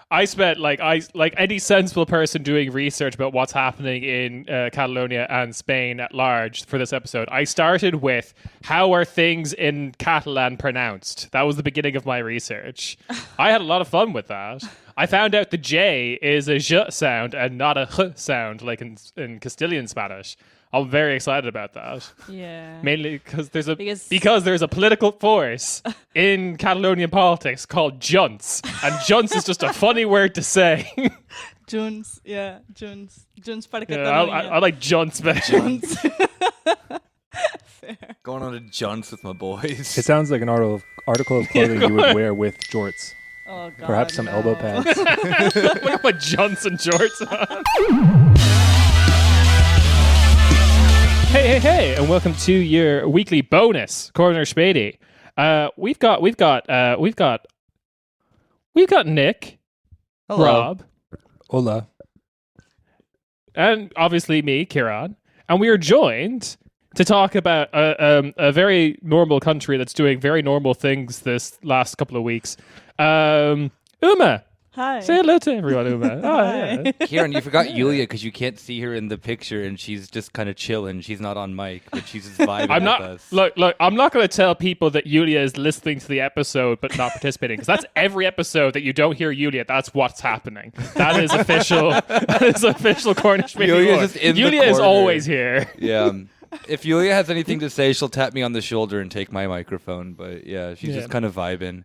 I spent like any sensible person doing research about what's happening in Catalonia and Spain at large for this episode. I started with how are things in Catalan pronounced. That was the beginning of my research. I had a lot of fun with that. I found out the J is a J sound and not a H sound like in Castilian Spanish. I'm very excited about that. Yeah. Mainly because there's a political force in Catalonian politics called junts, and junts is just a funny word to say. Junts, yeah, Junts para Yeah, Catalonia. I like junts better. Junts. Fair. Going on to junts with my boys. It sounds like an article of clothing you would wear with jorts. Oh God. Perhaps some elbow pads. What about junts and jorts on? Hey, and welcome to your weekly bonus, Corner Späti. We've got Nick, Hello. Rob, Hola. and obviously me, Kieran, and we are joined to talk about a very normal country that's doing very normal things this last couple of weeks. Uma, Hi. say hello to everyone, Uma. Oh, yeah. Kieran, you forgot Yulia because you can't see her in the picture and she's just kind of chilling. She's not on mic, but she's just vibing I'm with not us. look. I'm not going to tell people that Yulia is listening to the episode but not participating, because that's every episode that you don't hear Yulia. That's what's happening. That is official. That is official Cornish Yulia's lore. just in the Yulia is corner. always here. Yeah. If Yulia has anything to say, she'll tap me on the shoulder and take my microphone. But yeah, she's just kind of vibing.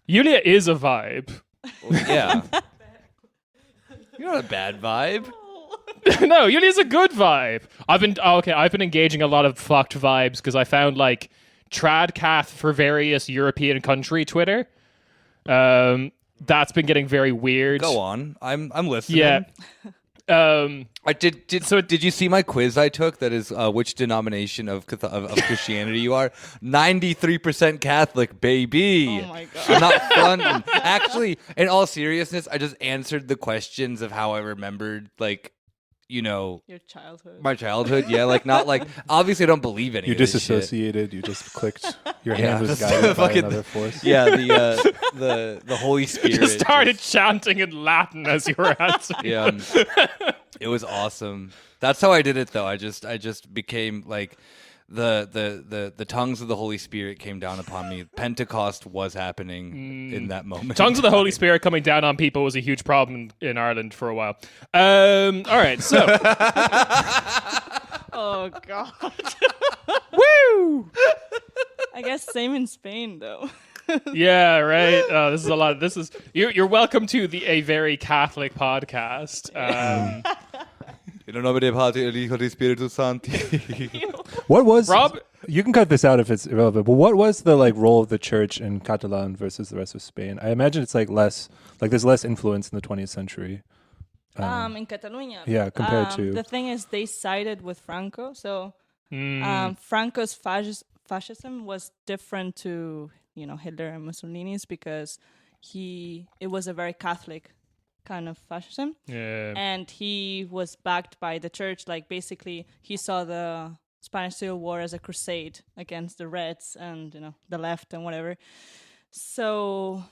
Yulia is a vibe. Well, yeah. You're not a bad vibe. No, Yulia's a good vibe. I've been engaging a lot of fucked vibes because I found like tradcath for various European country Twitter. That's been getting very weird. Go on. I'm listening. Yeah. I did you see my quiz I took that is which denomination of Christianity you are? 93% Catholic, baby. Oh my God. I'm not fun. Actually, in all seriousness, I just answered the questions of how I remembered, like, you know, Your childhood. my childhood. Yeah, like not like obviously I don't believe any You of this shit. disassociated. You just clicked. Your Yeah, hand was just guided by fucking- another force. Yeah, the Holy Spirit. Just started just- chanting in Latin as you were answering. Yeah. It was awesome. That's how I did it though. I just became like the tongues of the Holy Spirit came down upon me. Pentecost was happening in that moment. Tongues of the Holy Spirit coming down on people was a huge problem in Ireland for a while. All right, so Oh God. woo! I guess same in Spain though. Yeah, right. This is a lot. This is you're welcome to a very Catholic podcast. In nombre del Padre, el Hijo, del Espíritu Santo. What was Rob? You can cut this out if it's irrelevant. But what was the role of the church in Catalan versus the rest of Spain? I imagine it's there's less influence in the 20th century. In Catalonia. Yeah, compared to- the thing is they sided with Franco, so Franco's fascism was different to Hitler and Mussolini's because it was a very Catholic kind of fascism. Yeah. And he was backed by the church. Like basically he saw the Spanish Civil War as a crusade against the Reds and the left and whatever. So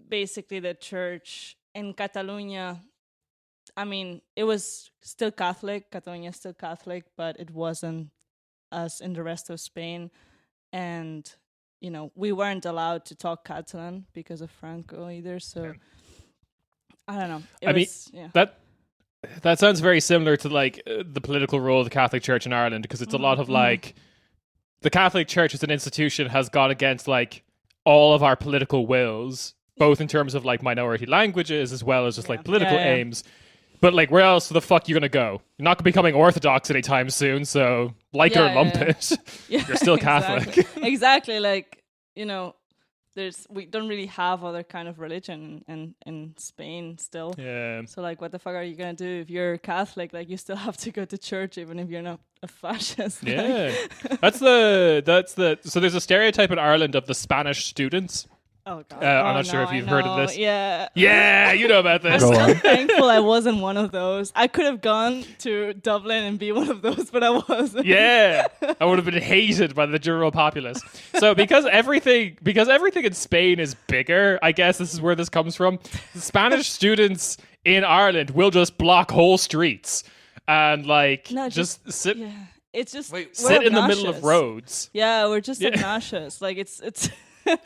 basically the church in Catalonia, I mean, it was still Catholic. Catalonia is still Catholic, but it wasn't as in the rest of Spain. And we weren't allowed to talk Catalan because of Franco either. So I don't know. That sounds very similar to the political role of the Catholic Church in Ireland, because it's a lot of the Catholic Church as an institution has gone against all of our political wills, both in terms of minority languages as well as just political aims. But where else the fuck you gonna go? You're not becoming Orthodox anytime soon, so it or lump it, you're still Catholic. Exactly. We don't really have other kind of religion in Spain still. Yeah. So what the fuck are you gonna do if you're Catholic? You still have to go to church even if you're not a fascist. Yeah. That's the so there's a stereotype in Ireland of the Spanish students Oh god. I'm not sure if you've heard of this. Yeah. Yeah, you know about this. Go on. I'm thankful I wasn't one of those. I could have gone to Dublin and be one of those, but I wasn't. Yeah, I would have been hated by the general populace. So because everything in Spain is bigger, I guess this is where this comes from. Spanish students in Ireland will just block whole streets and just sit Yeah. It's just Wait, we're sit in the middle of obnoxious. roads. Yeah, we're just obnoxious. Like it's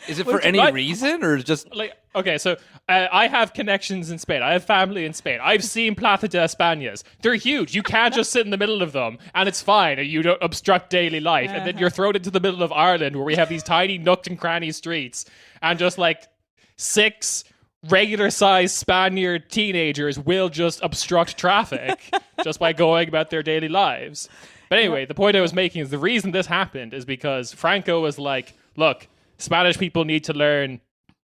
Is it for any Right. reason or just Okay, so I have connections in Spain. I have family in Spain. I've seen Plaza de Españas. They're huge. You can't just sit in the middle of them, and it's fine. You don't obstruct daily life. And then you're thrown into the middle of Ireland, where we have these tiny nook and cranny streets, and just 6 regular-sized Spaniard teenagers will just obstruct traffic just by going about their daily lives. But anyway, the point I was making is the reason this happened is because Franco was like, look, Spanish people need to learn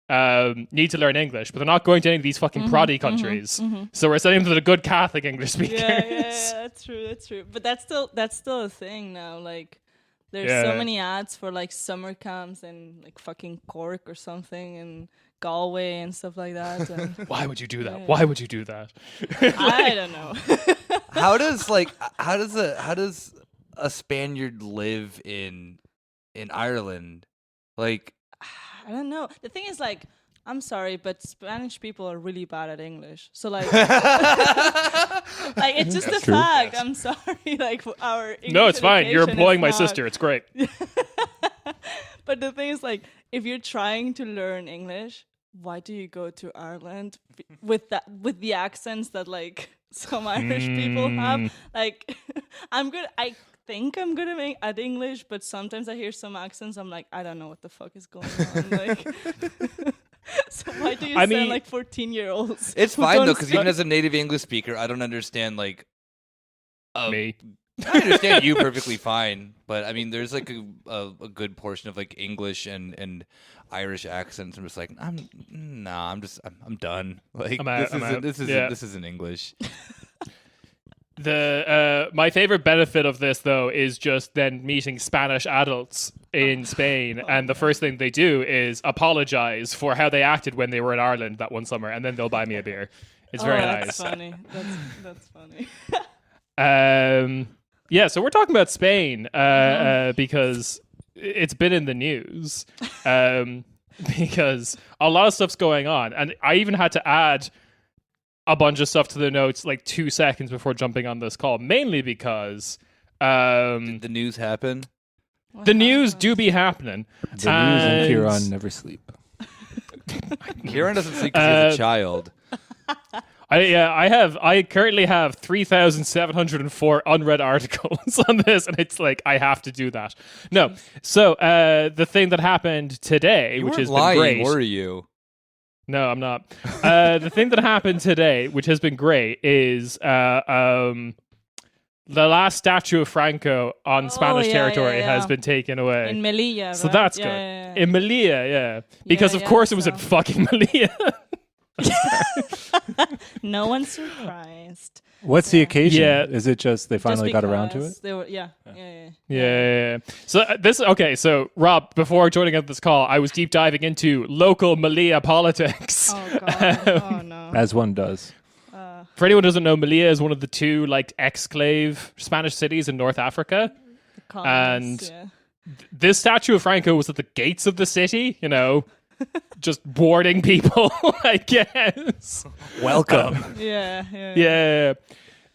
English, but they're not going to any of these fucking proddy countries. So we're sending them to the good Catholic English speakers. yeah, that's true. But that's still a thing now. Like there's so many ads for summer camps in fucking Cork or something and Galway and stuff like that. And Why would you do that? Why would you do that? I don't know. how does a Spaniard live in Ireland? Like I don't know. The thing is, I'm sorry, but Spanish people are really bad at English. So, it's just a true. fact. I'm sorry. Our English No, it's fine. You're education is employing my not- sister. It's great. But the thing is, if you're trying to learn English, why do you go to Ireland with the accents that some Irish people have? I'm good. I think I'm good at English, but sometimes I hear some accents. I'm like, I don't know what the fuck is going on. So why do you sound like 14-year-olds? it's fine though, because even as a native English speaker, I don't understand Me. I understand you perfectly fine, but I mean, there's a good portion of English and Irish accents. I'm just I'm done. I'm out. This isn't English. My favorite benefit of this, though, is just then meeting Spanish adults in Spain, and the first thing they do is apologize for how they acted when they were in Ireland that one summer, and then they'll buy me a beer. It's very That's nice. funny. That's funny. Yeah, so we're talking about Spain because it's been in the news because a lot of stuff's going on, and I even had to add a bunch of stuff to the notes 2 seconds before jumping on this call, mainly because Did the news happen? the news do be happening. The news and Kieran never sleep. Kieran doesn't sleep because he's a child. I currently have 3,704 unread articles on this, and it's I have to do that. No, so the thing that happened today, You which weren't has lying, been great. were you? No, I'm not. The thing that happened today, which has been great, is the last statue of Franco on Spanish territory has been taken away. In Melilla, So right? that's Yeah, good. yeah, yeah. In Melilla, yeah. Because, of yeah, course, it was in so- fucking Melilla. No one's surprised. What's the occasion? Yeah. Is it just they finally Just got around to it? because They were, yeah. Yeah. So so Rob, before joining up this call, I was deep diving into local Melilla politics. Oh god. Oh no. As one does. For anyone who doesn't know, Melilla is one of the 2 exclave Spanish cities in North Africa. Comments, and- This statue of Franco was at the gates of the city, just boarding people, I guess. Welcome. yeah. Yeah.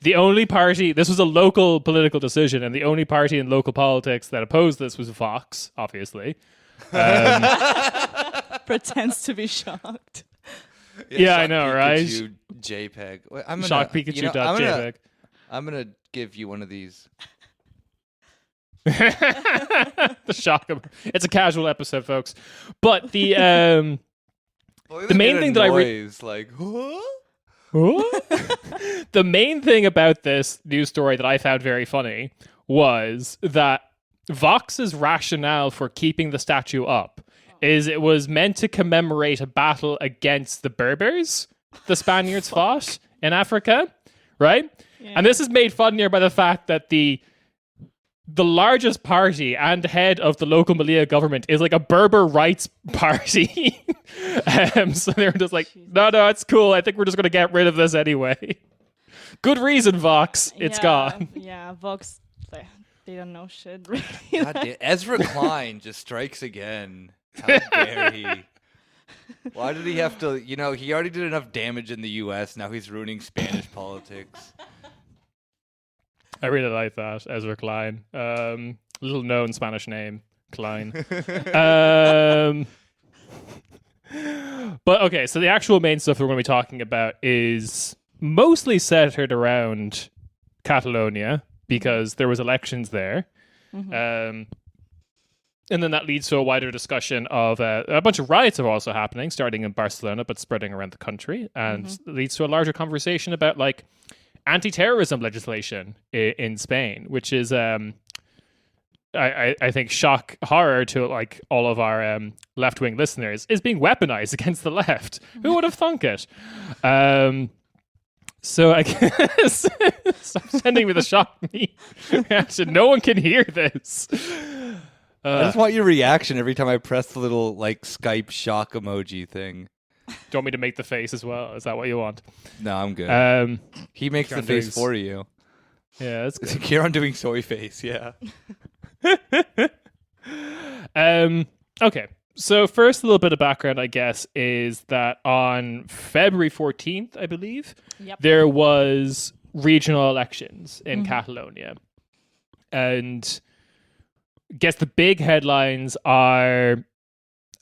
The only party, this was a local political decision, and the only party in local politics that opposed this was Vox, obviously. Pretends to be shocked. Yeah, I know, right? Pikachu JPEG. Wait, I'm gonna, Shock Pikachu .jpg. I'm gonna give you one of these. The shock of it's a casual episode, folks. But the The main thing that I the main thing about this news story that I found very funny was that Vox's rationale for keeping the statue up is it was meant to commemorate a battle against the Berbers the Spaniards fought in Africa, right? Yeah. And this is made funnier by the fact that the the largest party and head of the local Malaya government is like a Berber rights party. So they're just like, no, it's cool. I think we're just going to get rid of this anyway. Good reason, Vox. It's gone. Yeah, Vox, they don't know shit, really. God damn, Ezra Klein just strikes again. How dare he? Why did he have to, he already did enough damage in the U.S., now he's ruining Spanish politics. I really like that, Ezra Klein. Little known Spanish name, Klein. But okay, so the actual main stuff we're going to be talking about is mostly centered around Catalonia because there was elections there. And then that leads to a wider discussion of a bunch of riots are also happening, starting in Barcelona, but spreading around the country, and leads to a larger conversation about like anti-terrorism legislation in Spain, which is, I think, shock horror to like all of our left-wing listeners, is being weaponized against the left. Who would have thunk it? So I guess stop sending me the shock me reaction. No one can hear this. I just want your reaction every time I press the little like Skype shock emoji thing. Do you want me to make the face as well? Is that what you want? No, I'm good. He makes Kieran the face doing for you. Yeah, that's good. Kieran doing soy face, yeah. Okay. So first, a little bit of background, I guess, is that on February 14th, I believe, there was regional elections in Catalonia. And I guess the big headlines are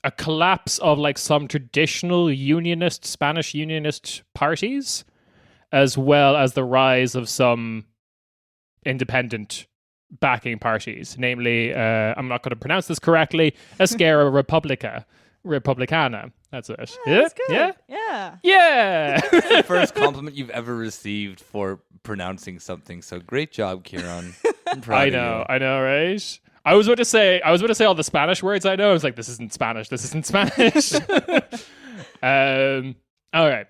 a collapse of like some traditional Spanish unionist parties, as well as the rise of some independent backing parties, namely, I'm not going to pronounce this correctly, Esquerra Republicana. That's it. That's good. Yeah? Yeah. The first compliment you've ever received for pronouncing something. So great job, Kieran. I'm proud of you. I know, right? I was about to say all the Spanish words I know. I was like, this isn't Spanish. All right.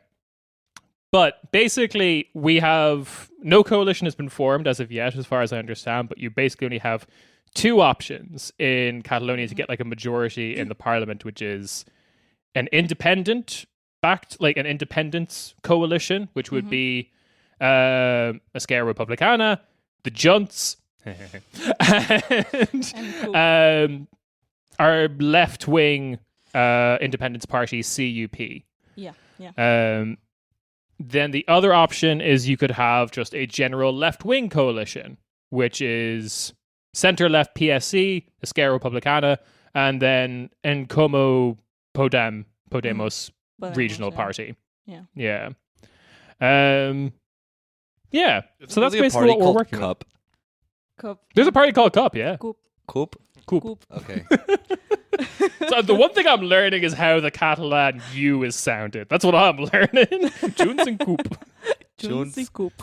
But basically, we have no coalition has been formed as of yet, as far as I understand. But you basically only have two options in Catalonia to get like a majority in the parliament, which is an independence coalition, which would be Esquerra Republicana, the Junts, and our left-wing independence party, CUP. Yeah. Then the other option is you could have just a general left-wing coalition, which is center-left PSC, Esquerra Republicana, and then Encomo Podemos regional party. Yeah. Yeah. Yeah. So that's basically what we're working on. Cup. There's a party called Cup, yeah. Coop? Coop. Okay. So the one thing I'm learning is how the Catalan U is sounded. That's what I'm learning. Junes and Coop. Junes and Coop.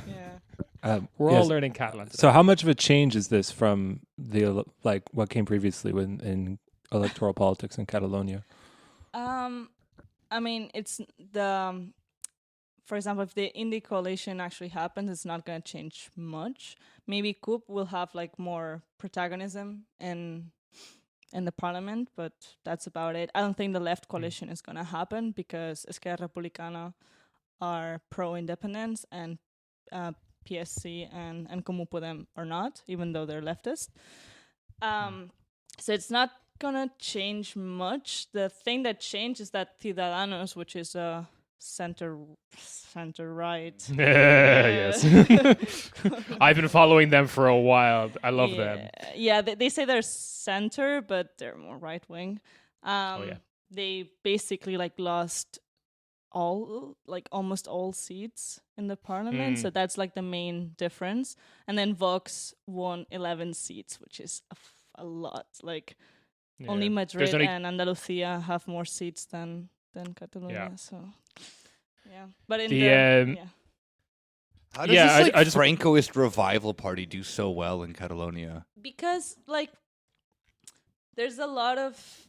Yeah. We're all learning Catalan today. So how much of a change is this from the what came previously in electoral politics in Catalonia? I mean, it's for example, if the indie coalition actually happens, it's not going to change much. Maybe CUP will have like more protagonism in the parliament, but that's about it. I don't think the left coalition is going to happen because Esquerra Republicana are pro-independence and PSC and Como Podem are not, even though they're leftist. So it's not going to change much. The thing that changed is that Ciudadanos, which is a center right. Yes. I've been following them for a while. I love them. Yeah, they say they're center, but they're more right wing. They basically like lost almost all seats in the parliament, so that's like the main difference. And then Vox won 11 seats, which is a lot. Like only Madrid and Andalusia have more seats than Catalonia. So yeah, but in how does this Francoist revival party do so well in Catalonia? Because like there's a lot of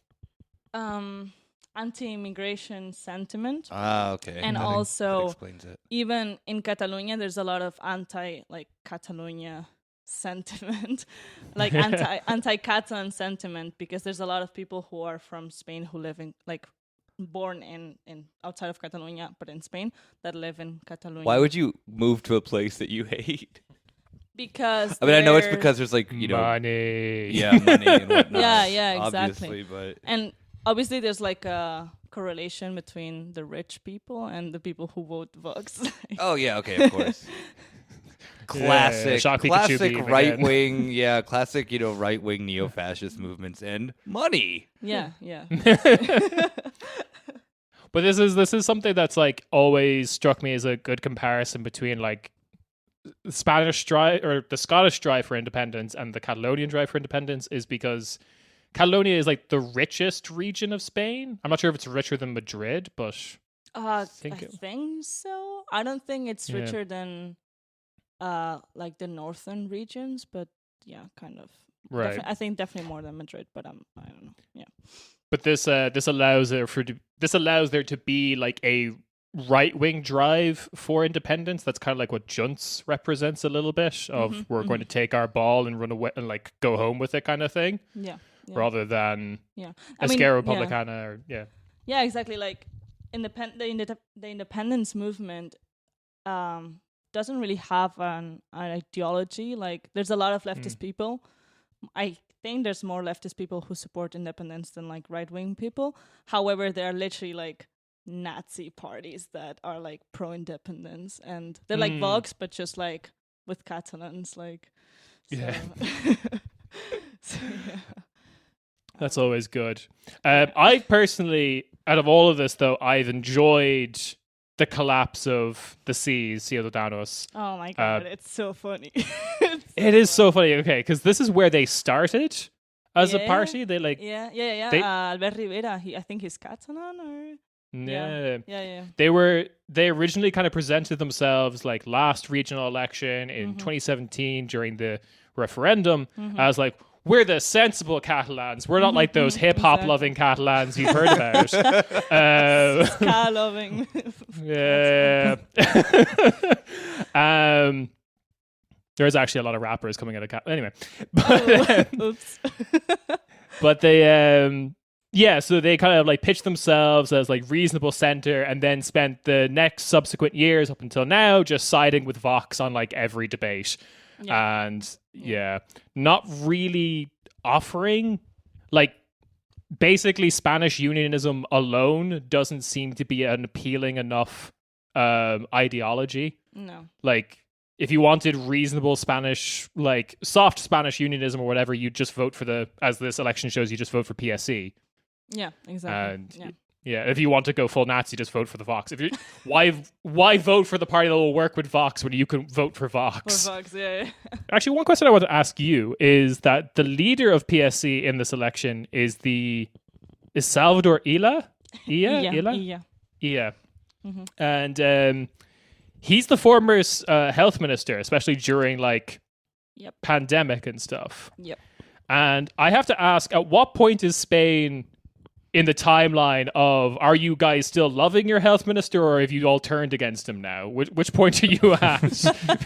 anti-immigration sentiment. Okay. And that also explains it. even in Catalonia there's a lot of anti Catalonia sentiment, like anti-Catalan sentiment, because there's a lot of people who are from Spain who live in born in outside of Catalonia, but in Spain, that live in Catalonia. Why would you move to a place that you hate? Because I mean, I know it's because there's like, you know, money. yeah, money and whatnot. Yeah, exactly. Obviously, but And obviously there's like a correlation between the rich people and the people who vote Vox. oh yeah, okay, of course. Classic, Shock Pikachu classic beam right again. wing, yeah, classic, you know, right wing neo-fascist movements and money. yeah. But this is something that's like always struck me as a good comparison between like the Spanish strive or the Scottish drive for independence and the Catalonian drive for independence, is because Catalonia is like the richest region of Spain. I'm not sure if it's richer than Madrid, but I think think so. I don't think it's Yeah. richer than like the northern regions, but yeah, kind of. right. I think definitely more than Madrid, but I don't know. Yeah. But this allows there to be like a right wing drive for independence. That's kind of like what Junts represents a little bit of we're going to take our ball and run away and like go home with it kind of thing, Yeah. rather than Yeah. Esquerra yeah. Republicana or Yeah, exactly. Like the independence movement doesn't really have an ideology. Like there's a lot of leftist people. I think there's more leftist people who support independence than like right wing people. However, there are literally like Nazi parties that are like pro independence, and they're like Vox, but just like with Catalans. Like, so. Yeah. So, yeah. That's always good. I personally, out of all of this, though, I've enjoyed the collapse of the seas, Ciudadanos. Oh my god, it's so funny. It is so funny, okay, because this is where they started as a Yeah. party. They like, Yeah. They- Albert Rivera, I think he's Catalan or yeah. yeah. They originally kind of presented themselves like last regional election in 2017 during the referendum as like, we're the sensible Catalans. We're not like those hip hop loving Catalans you've heard about. Ska loving. Yeah. There's actually a lot of rappers coming out of anyway. But, Oops. but they so they kind of like pitched themselves as like reasonable center, and then spent the next subsequent years up until now just siding with Vox on like every debate. Yeah. And not really offering like basically Spanish unionism alone doesn't seem to be an appealing enough ideology. No. Like if you wanted reasonable Spanish, like soft Spanish unionism or whatever, you just vote for as this election shows, you just vote for PSC. Yeah, exactly. And if you want to go full Nazi, just vote for the Vox. If you why vote for the party that will work with Vox when you can vote for Vox? For Vox, yeah. Actually, one question I want to ask you is that the leader of PSC in this election is Salvador Illa? Yeah. And he's the former health minister, especially during like pandemic and stuff. Yep. And I have to ask, at what point is Spain in the timeline of, are you guys still loving your health minister, or have you all turned against him now? Which point are you at?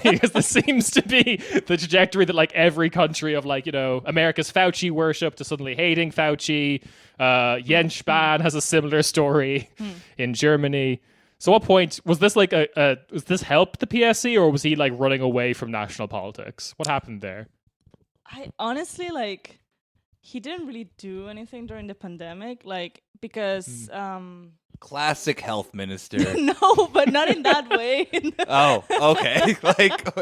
Because this seems to be the trajectory that like every country of like, you know, America's Fauci worship to suddenly hating Fauci. Jens Spahn has a similar story in Germany. So what point was this like was this help the PSC, or was he like running away from national politics? What happened there? I honestly like he didn't really do anything during the pandemic, like because Classic health minister. no, but not in that way. Oh, okay. Like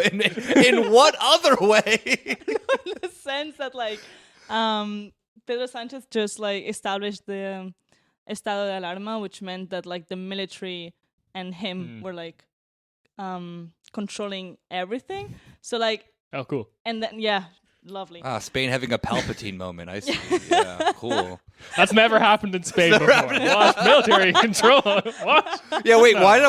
in what other way? In the sense that like Pedro Sanchez just like established the estado de alarma, which meant that like the military and him were like controlling everything. So like Oh, cool. and then lovely. Spain having a Palpatine moment. I see. Yeah, cool. That's never happened in Spain before. What? Military control. What? Yeah, wait. Why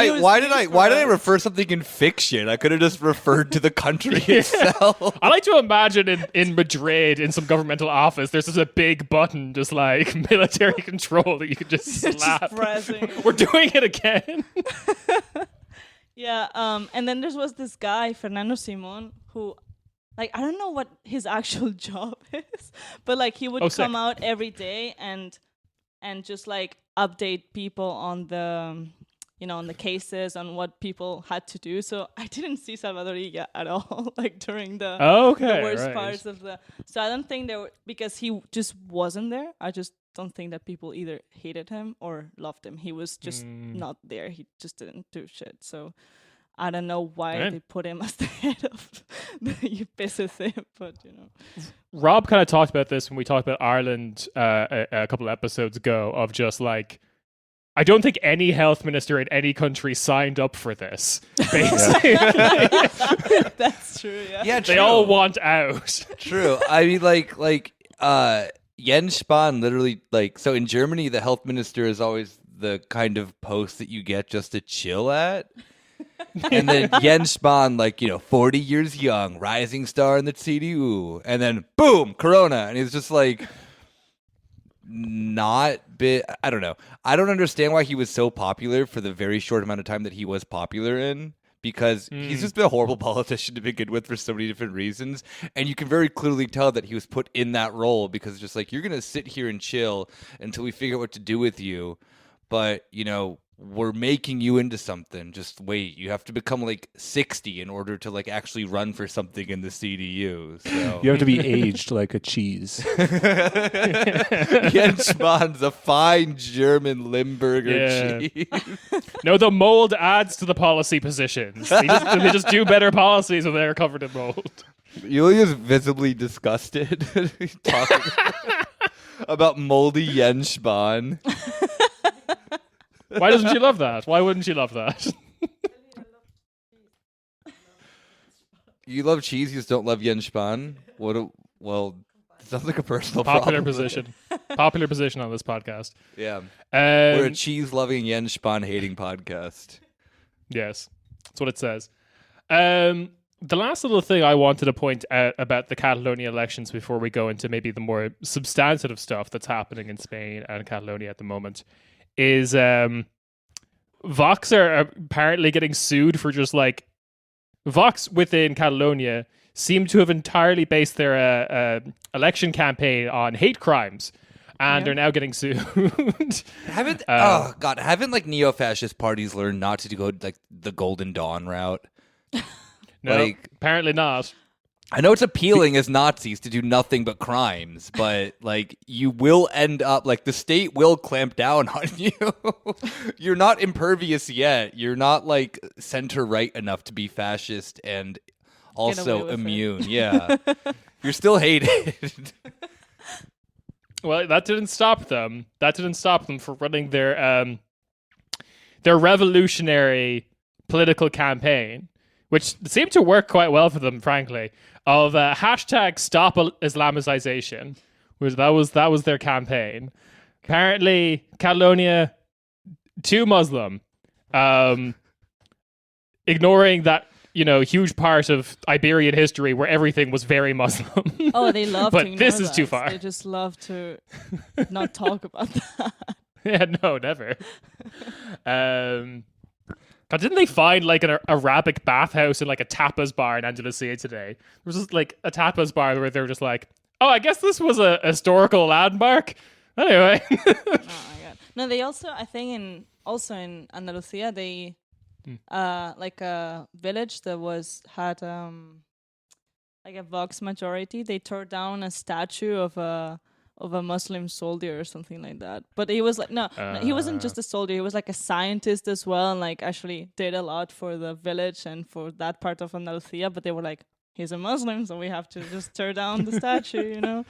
news did I for us. refer something in fiction? I could have just referred to the country itself. I like to imagine in Madrid, in some governmental office, there's just a big button, just like military control that you could just slap. Just pressing. We're doing it again. Yeah, and then there was this guy, Fernando Simon, who like I don't know what his actual job is, but like he would Oh, come sick. out every day and just like update people on the on the cases, on what people had to do. So I didn't see Salvadorilla at all, like during the Okay, worst right. parts of the. So I don't think there were, because he just wasn't there. I just don't think that people either hated him or loved him. He was just not there. He just didn't do shit. So I don't know why Right. they put him as the head of the UPCC, but Rob kind of talked about this when we talked about Ireland a couple of episodes ago, of just like, I don't think any health minister in any country signed up for this. Basically, that's true. Yeah. Yeah, they all want out. True. I mean, like Jens Spahn literally, like, so in Germany, the health minister is always the kind of post that you get just to chill at. And then Jens Spahn, like, 40 years young, rising star in the CDU. And then, boom, Corona. And he's just like, I don't know. I don't understand why he was so popular for the very short amount of time that he was popular in. Because he's just been a horrible politician to begin with for so many different reasons. And you can very clearly tell that he was put in that role because it's just like, you're going to sit here and chill until we figure out what to do with you. But, we're making you into something. Just wait. You have to become like 60 in order to like actually run for something in the CDU. So You have to be aged like a cheese. Jens Spahn's a fine German Limburger cheese. No, the mold adds to the policy positions. They just do better policies when they're covered in mold. Yulia's visibly disgusted talking about moldy Jens Spahn. Why doesn't she love that? Why wouldn't she love that? You love cheese, you just don't love Jens Spahn? Well, it sounds like a personal Popular problem. position. Popular position on this podcast. Yeah. We're a Um, cheese-loving, Jens Spahn-hating podcast. yes, that's what it says. The last little thing I wanted to point out about the Catalonia elections before we go into maybe the more substantive stuff that's happening in Spain and Catalonia at the moment is Vox are apparently getting sued for just like Vox within Catalonia seem to have entirely based their election campaign on hate crimes, and they're now getting sued. Haven't like neo-fascist parties learned not to go like the Golden Dawn route? No, Like- apparently not. I know it's appealing as Nazis to do nothing but crimes, but like you will end up like the state will clamp down on you. You're not impervious yet. You're not like center right enough to be fascist and away also with it. immune. Yeah. You're still hated. Well, that didn't stop them. That didn't stop them from running their revolutionary political campaign, which seemed to work quite well for them, frankly. Of hashtag Stop Islamization, that was their campaign. Apparently, Catalonia too Muslim, ignoring that huge part of Iberian history where everything was very Muslim. Oh, they love But to ignore this is too that. far. They just love to not talk about that. Yeah, no, never. God, didn't they find like an Arabic bathhouse in like a tapas bar in Andalusia today? There was just like a tapas bar where they were just like, oh, I guess this was a historical landmark. Anyway. Oh my god! No, they also, I think, in Andalusia, they like a village that had like a Vox majority. They tore down a statue of a Muslim soldier or something like that. But he was like, no, he wasn't just a soldier. He was like a scientist as well, and like actually did a lot for the village and for that part of Andalusia. But they were like, he's a Muslim, so we have to just tear down the statue,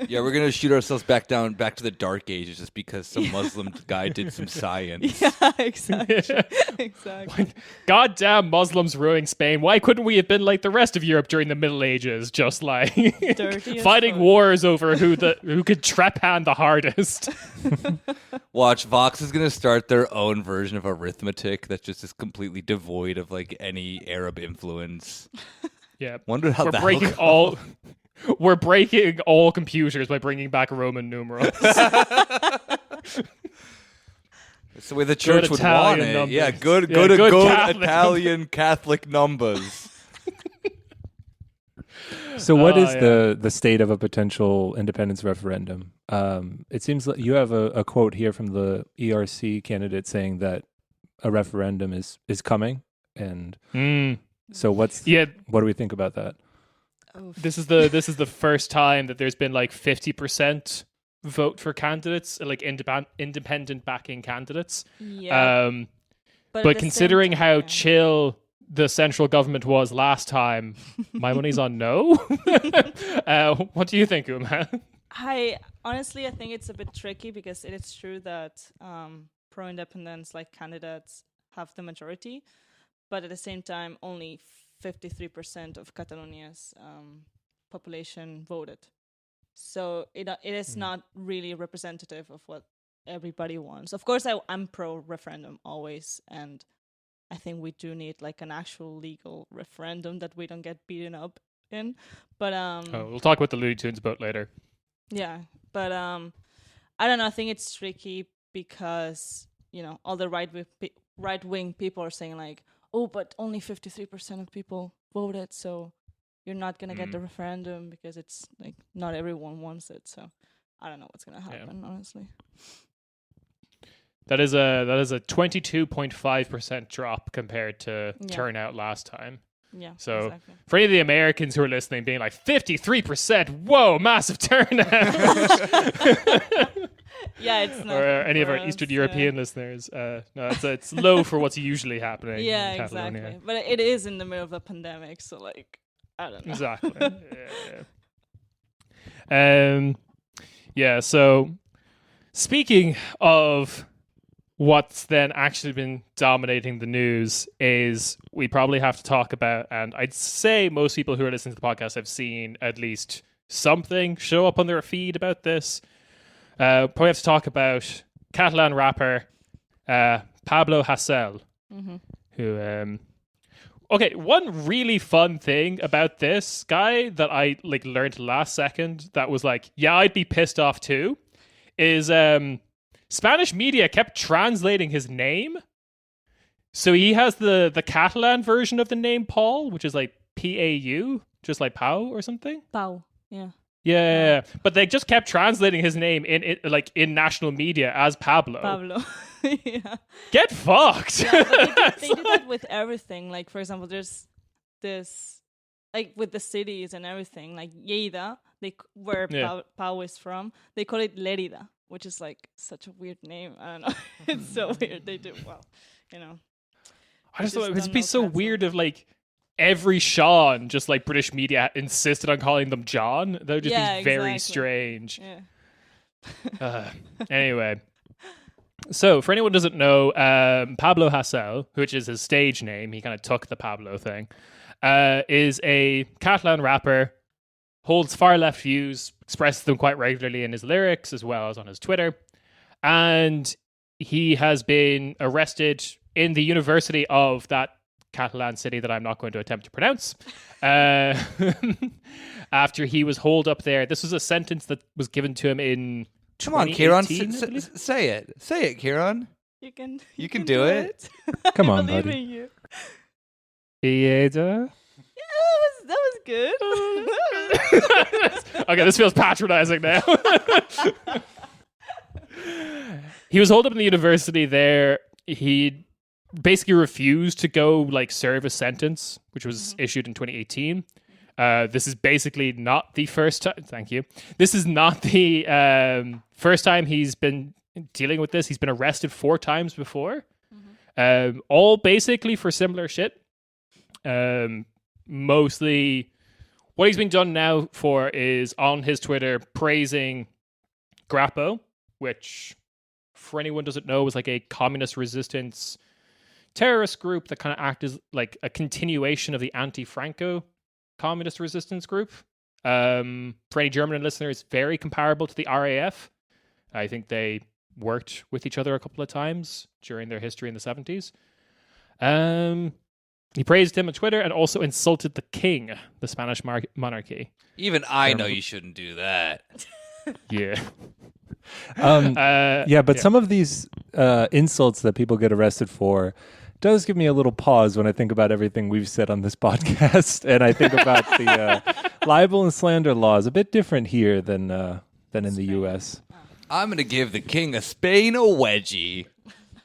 Yeah, we're gonna shoot ourselves back to the Dark Ages just because some Muslim guy did some science. Yeah, exactly. Exactly. Goddamn Muslims ruining Spain. Why couldn't we have been like the rest of Europe during the Middle Ages? Just like Dirty as fighting fuck. wars over who could trepan the hardest. Watch, Vox is gonna start their own version of arithmetic that just is completely devoid of like any Arab influence. Yeah. Wonder how We're breaking all computers by bringing back Roman numerals. It's the way the church would Italian want it. numbers. Yeah, good Catholic Italian Catholic numbers. So what is yeah. the state of a potential independence referendum? It seems like you have a quote here from the ERC candidate saying that a referendum is coming, and so what do we think about that? This is the first time that there's been like 50% vote for candidates, like independent backing candidates. Yeah. But considering how chill the central government was last time, my money's on no. What do you think, Uma? I think it's a bit tricky because it is true that pro-independence like candidates have the majority, but at the same time, only 53% of Catalonia's population voted. So it is not really representative of what everybody wants. Of course, I'm pro-referendum always, and I think we do need like an actual legal referendum that we don't get beaten up in. But we'll talk about the Looney Tunes boat later. Yeah, but I don't know. I think it's tricky because all the right wing people are saying like, oh, but only 53% of people voted, so you're not gonna get the referendum because it's like not everyone wants it. So I don't know what's gonna happen, honestly. That is a 22.5% drop compared to turnout last time. Yeah. So exactly. for any of the Americans who are listening, being like 53%, whoa, massive turnout. Yeah, it's not. Or any of our Eastern European listeners, no, it's low for what's usually happening. Yeah, in Catalonia. exactly. But it is in the middle of a pandemic, so like I don't know. Exactly. Yeah. So speaking of what's then actually been dominating the news is we probably have to talk about, and I'd say most people who are listening to the podcast have seen at least something show up on their feed about this. Probably have to talk about Catalan rapper Pablo Hasél, who okay, one really fun thing about this guy that I like learned last second that was like, yeah, I'd be pissed off too, is Spanish media kept translating his name. So he has the Catalan version of the name Paul, which is like P-A-U, just like Pau or something. Pau, yeah. Yeah, but they just kept translating his name in national media as Pablo. Pablo. Yeah. Get fucked. Yeah, but they do that with everything. Like, for example, there's this, like with the cities and everything, like Lleida, where Pau is from, they call it Lérida, which is like such a weird name. I don't know. It's so weird. They do, well, I just thought it would be so weird if like every Sean, just like British media insisted on calling them John. That would just be very strange. Yeah. Anyway, so for anyone who doesn't know, Pablo Hasél, which is his stage name, he kind of took the Pablo thing, is a Catalan rapper, holds far left views, expresses them quite regularly in his lyrics as well as on his Twitter, and he has been arrested in the university of that Catalan city that I'm not going to attempt to pronounce, after he was holed up there. This was a sentence that was given to him in 2018. Come on, Kieran, say it, Kieran. You can do it. Come on, believe buddy. in you. Ieda? Yeah, that was good. Okay, this feels patronizing now. He was holed up in the university there. He basically refused to go like serve a sentence, which was issued in 2018. This is basically not the first time. Thank you. This is not the first time he's been dealing with this. He's been arrested 4 times before, all basically for similar shit. Mostly, what he's being done now for is on his Twitter praising Grappo, which, for anyone who doesn't know, was like a communist resistance terrorist group that kind of act as like a continuation of the anti-Franco communist resistance group. For any German listeners, very comparable to the RAF. I think they worked with each other a couple of times during their history in the 70s. He praised him on Twitter and also insulted the king, the Spanish monarchy. Even I know you shouldn't do that. Yeah. But some of these insults that people get arrested for does give me a little pause when I think about everything we've said on this podcast, and I think about the libel and slander law is a bit different here than in the U.S. I'm gonna give the king of Spain a wedgie.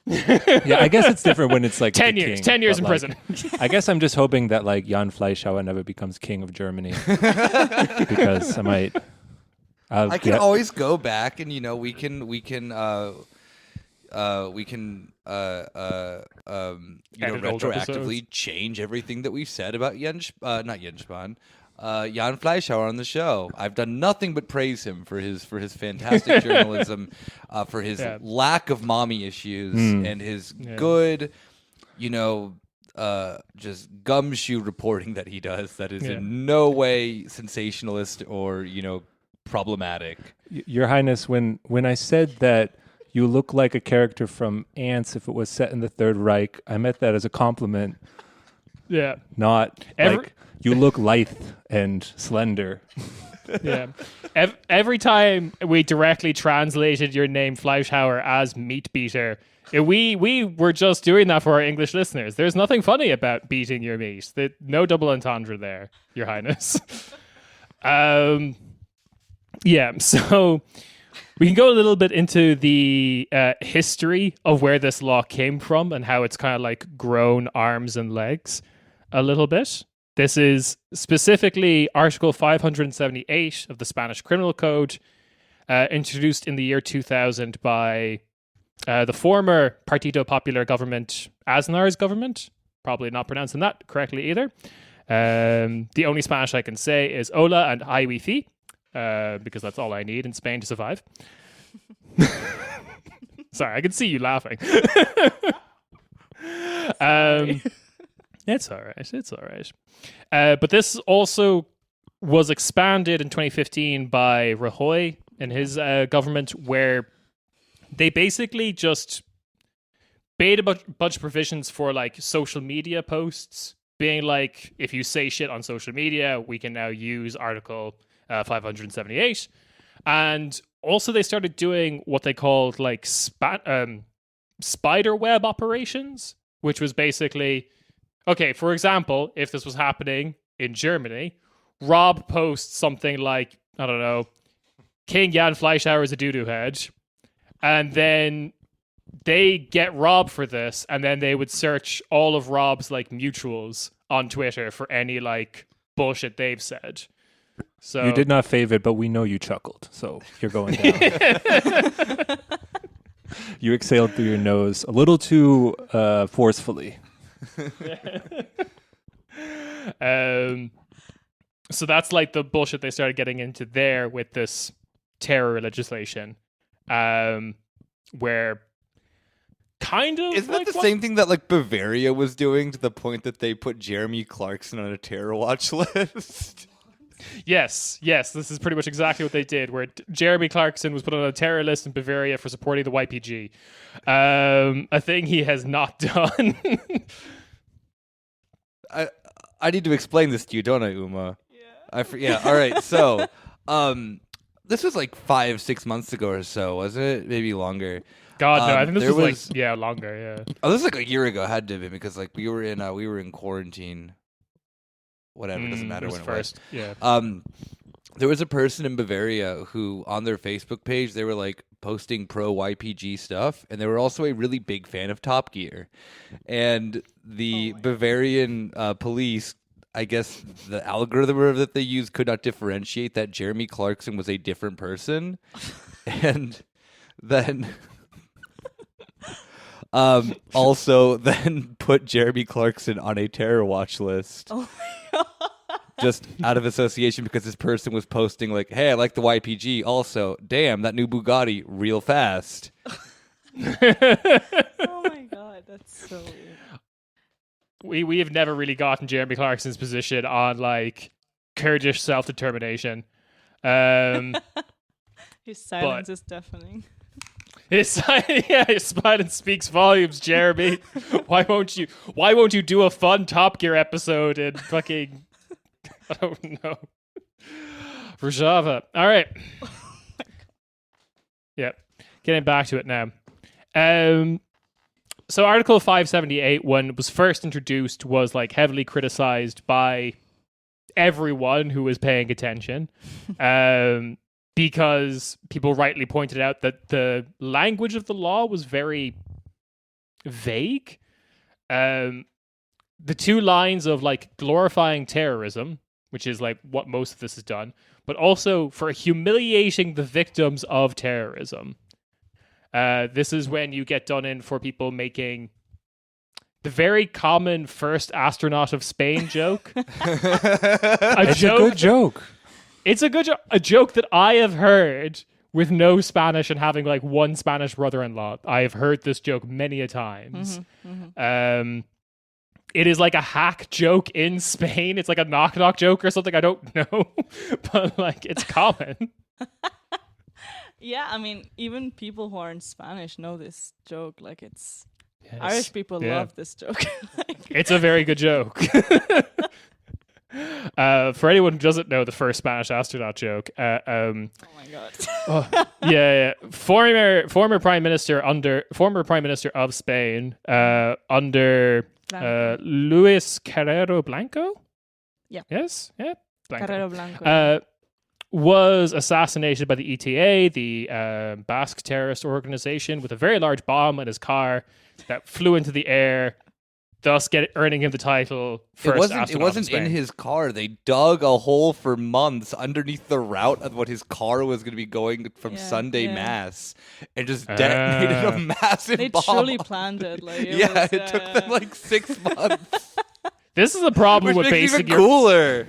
Yeah, I guess it's different when it's like 10 the years. king, 10 years but, in prison. I guess I'm just hoping that like Jan Fleischhauer never becomes king of Germany because I might. I can always go back and we can Edit old retroactively change everything that we've said about Jan Fleischhauer on the show. I've done nothing but praise him for his fantastic journalism, for his lack of mommy issues, and his good, just gumshoe reporting that he does. That is in no way sensationalist or problematic. Your Highness, when I said that you look like a character from Ants if it was set in the Third Reich, I meant that as a compliment. Yeah. Not like you look lithe and slender. Yeah. Every time we directly translated your name Fleischhauer as meat beater, we were just doing that for our English listeners. There's nothing funny about beating your meat. No double entendre there, Your Highness. Yeah, so we can go a little bit into the history of where this law came from and how it's kind of like grown arms and legs a little bit. This is specifically Article 578 of the Spanish Criminal Code, introduced in the year 2000 by the former Partido Popular government, Aznar's government. Probably not pronouncing that correctly either. The only Spanish I can say is hola and ay wi fi, because that's all I need in Spain to survive. Sorry, I can see you laughing. It's all right. It's all right. But this also was expanded in 2015 by Rajoy and his government, where they basically just made a bunch of provisions for like social media posts, being like, if you say shit on social media, we can now use Article 578. And also they started doing what they called like spider web operations, which was basically, okay, for example, if this was happening in Germany, Rob posts something like, I don't know, King Jan Fleischhauer is a doo-doo head, and then they get Rob for this, and then they would search all of Rob's like mutuals on Twitter for any like bullshit they've said. So you did not fave it, but we know you chuckled, so you're going down. You exhaled through your nose a little too forcefully. So that's like the bullshit they started getting into there with this terror legislation, where kind of isn't that the same thing that like Bavaria was doing, to the point that they put Jeremy Clarkson on a terror watch list? Yes, this is pretty much exactly what they did, where Jeremy Clarkson was put on a terror list in Bavaria for supporting the YPG, a thing he has not done. I need to explain this to you, don't I, Uma? Yeah. All right. So, this was like 5-6 months ago or so, wasn't it? Maybe longer. God, no. I think this was like longer. Yeah. Oh, this was like a year ago. Had to be, because like we were in quarantine. Whatever, doesn't matter when it was. Yeah. There was a person in Bavaria who, on their Facebook page, they were like posting pro YPG stuff, and they were also a really big fan of Top Gear. And the Bavarian police, I guess the algorithm that they used could not differentiate that Jeremy Clarkson was a different person. And then also then put Jeremy Clarkson on a terror watch list. Oh my God. Just out of association, because this person was posting like, hey, I like the YPG. Also, damn, that new Bugatti, real fast. Oh my God, that's so weird. We have never really gotten Jeremy Clarkson's position on like Kurdish self-determination. His silence is deafening. His silence speaks volumes, Jeremy. Why won't you do a fun Top Gear episode in fucking, I don't know, Rojava? All right. Yep. Getting back to it now. So Article 578, when it was first introduced, was like heavily criticized by everyone who was paying attention, because people rightly pointed out that the language of the law was very vague. The two lines of like glorifying terrorism, which is like what most of this is done, but also for humiliating the victims of terrorism. This is when you get done in for people making the very common first astronaut of Spain joke. It's a good joke. It's a good a joke that I have heard with no Spanish and having like one Spanish brother-in-law. I have heard this joke many a times. It is like a hack joke in Spain. It's like a knock-knock joke or something. I don't know, but like it's common. Yeah, I mean, even people who aren't Spanish know this joke. Like, it's Yes. Irish people Yeah. love this joke. Like, It's a very good joke. For anyone who doesn't know the first Spanish astronaut joke, oh my god. former prime minister of Spain under Blanco. Luis Carrero Blanco. Yeah. Yes. Yeah. Blanco. Carrero Blanco. Was assassinated by the ETA, the Basque terrorist organization, with a very large bomb in his car that flew into the air, thus earning him the title first astronaut It wasn't Spain. in his car. They dug a hole for months underneath the route of what his car was going to be going from Yeah, Sunday yeah. Mass, and just detonated a massive They bomb. truly planned it. Like, it Yeah, was, it took them like 6 months, This is the problem which with makes it basing even cooler.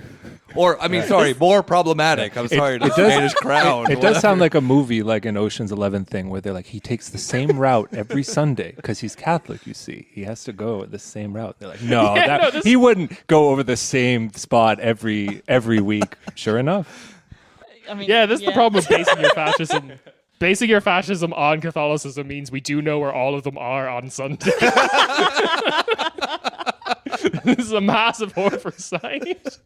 Or, I mean, sorry, more problematic. I'm sorry to the Spanish crowd. It does sound like a movie, like an Ocean's 11 thing, where they're like, he takes the same route every Sunday because he's Catholic. You see, he has to go the same route. They're like, no, he wouldn't go over the same spot every week. Sure enough, I mean, Yeah, this is the problem with basing your fascism. Basing your fascism on Catholicism means we do know where all of them are on Sunday. This is a massive oversight.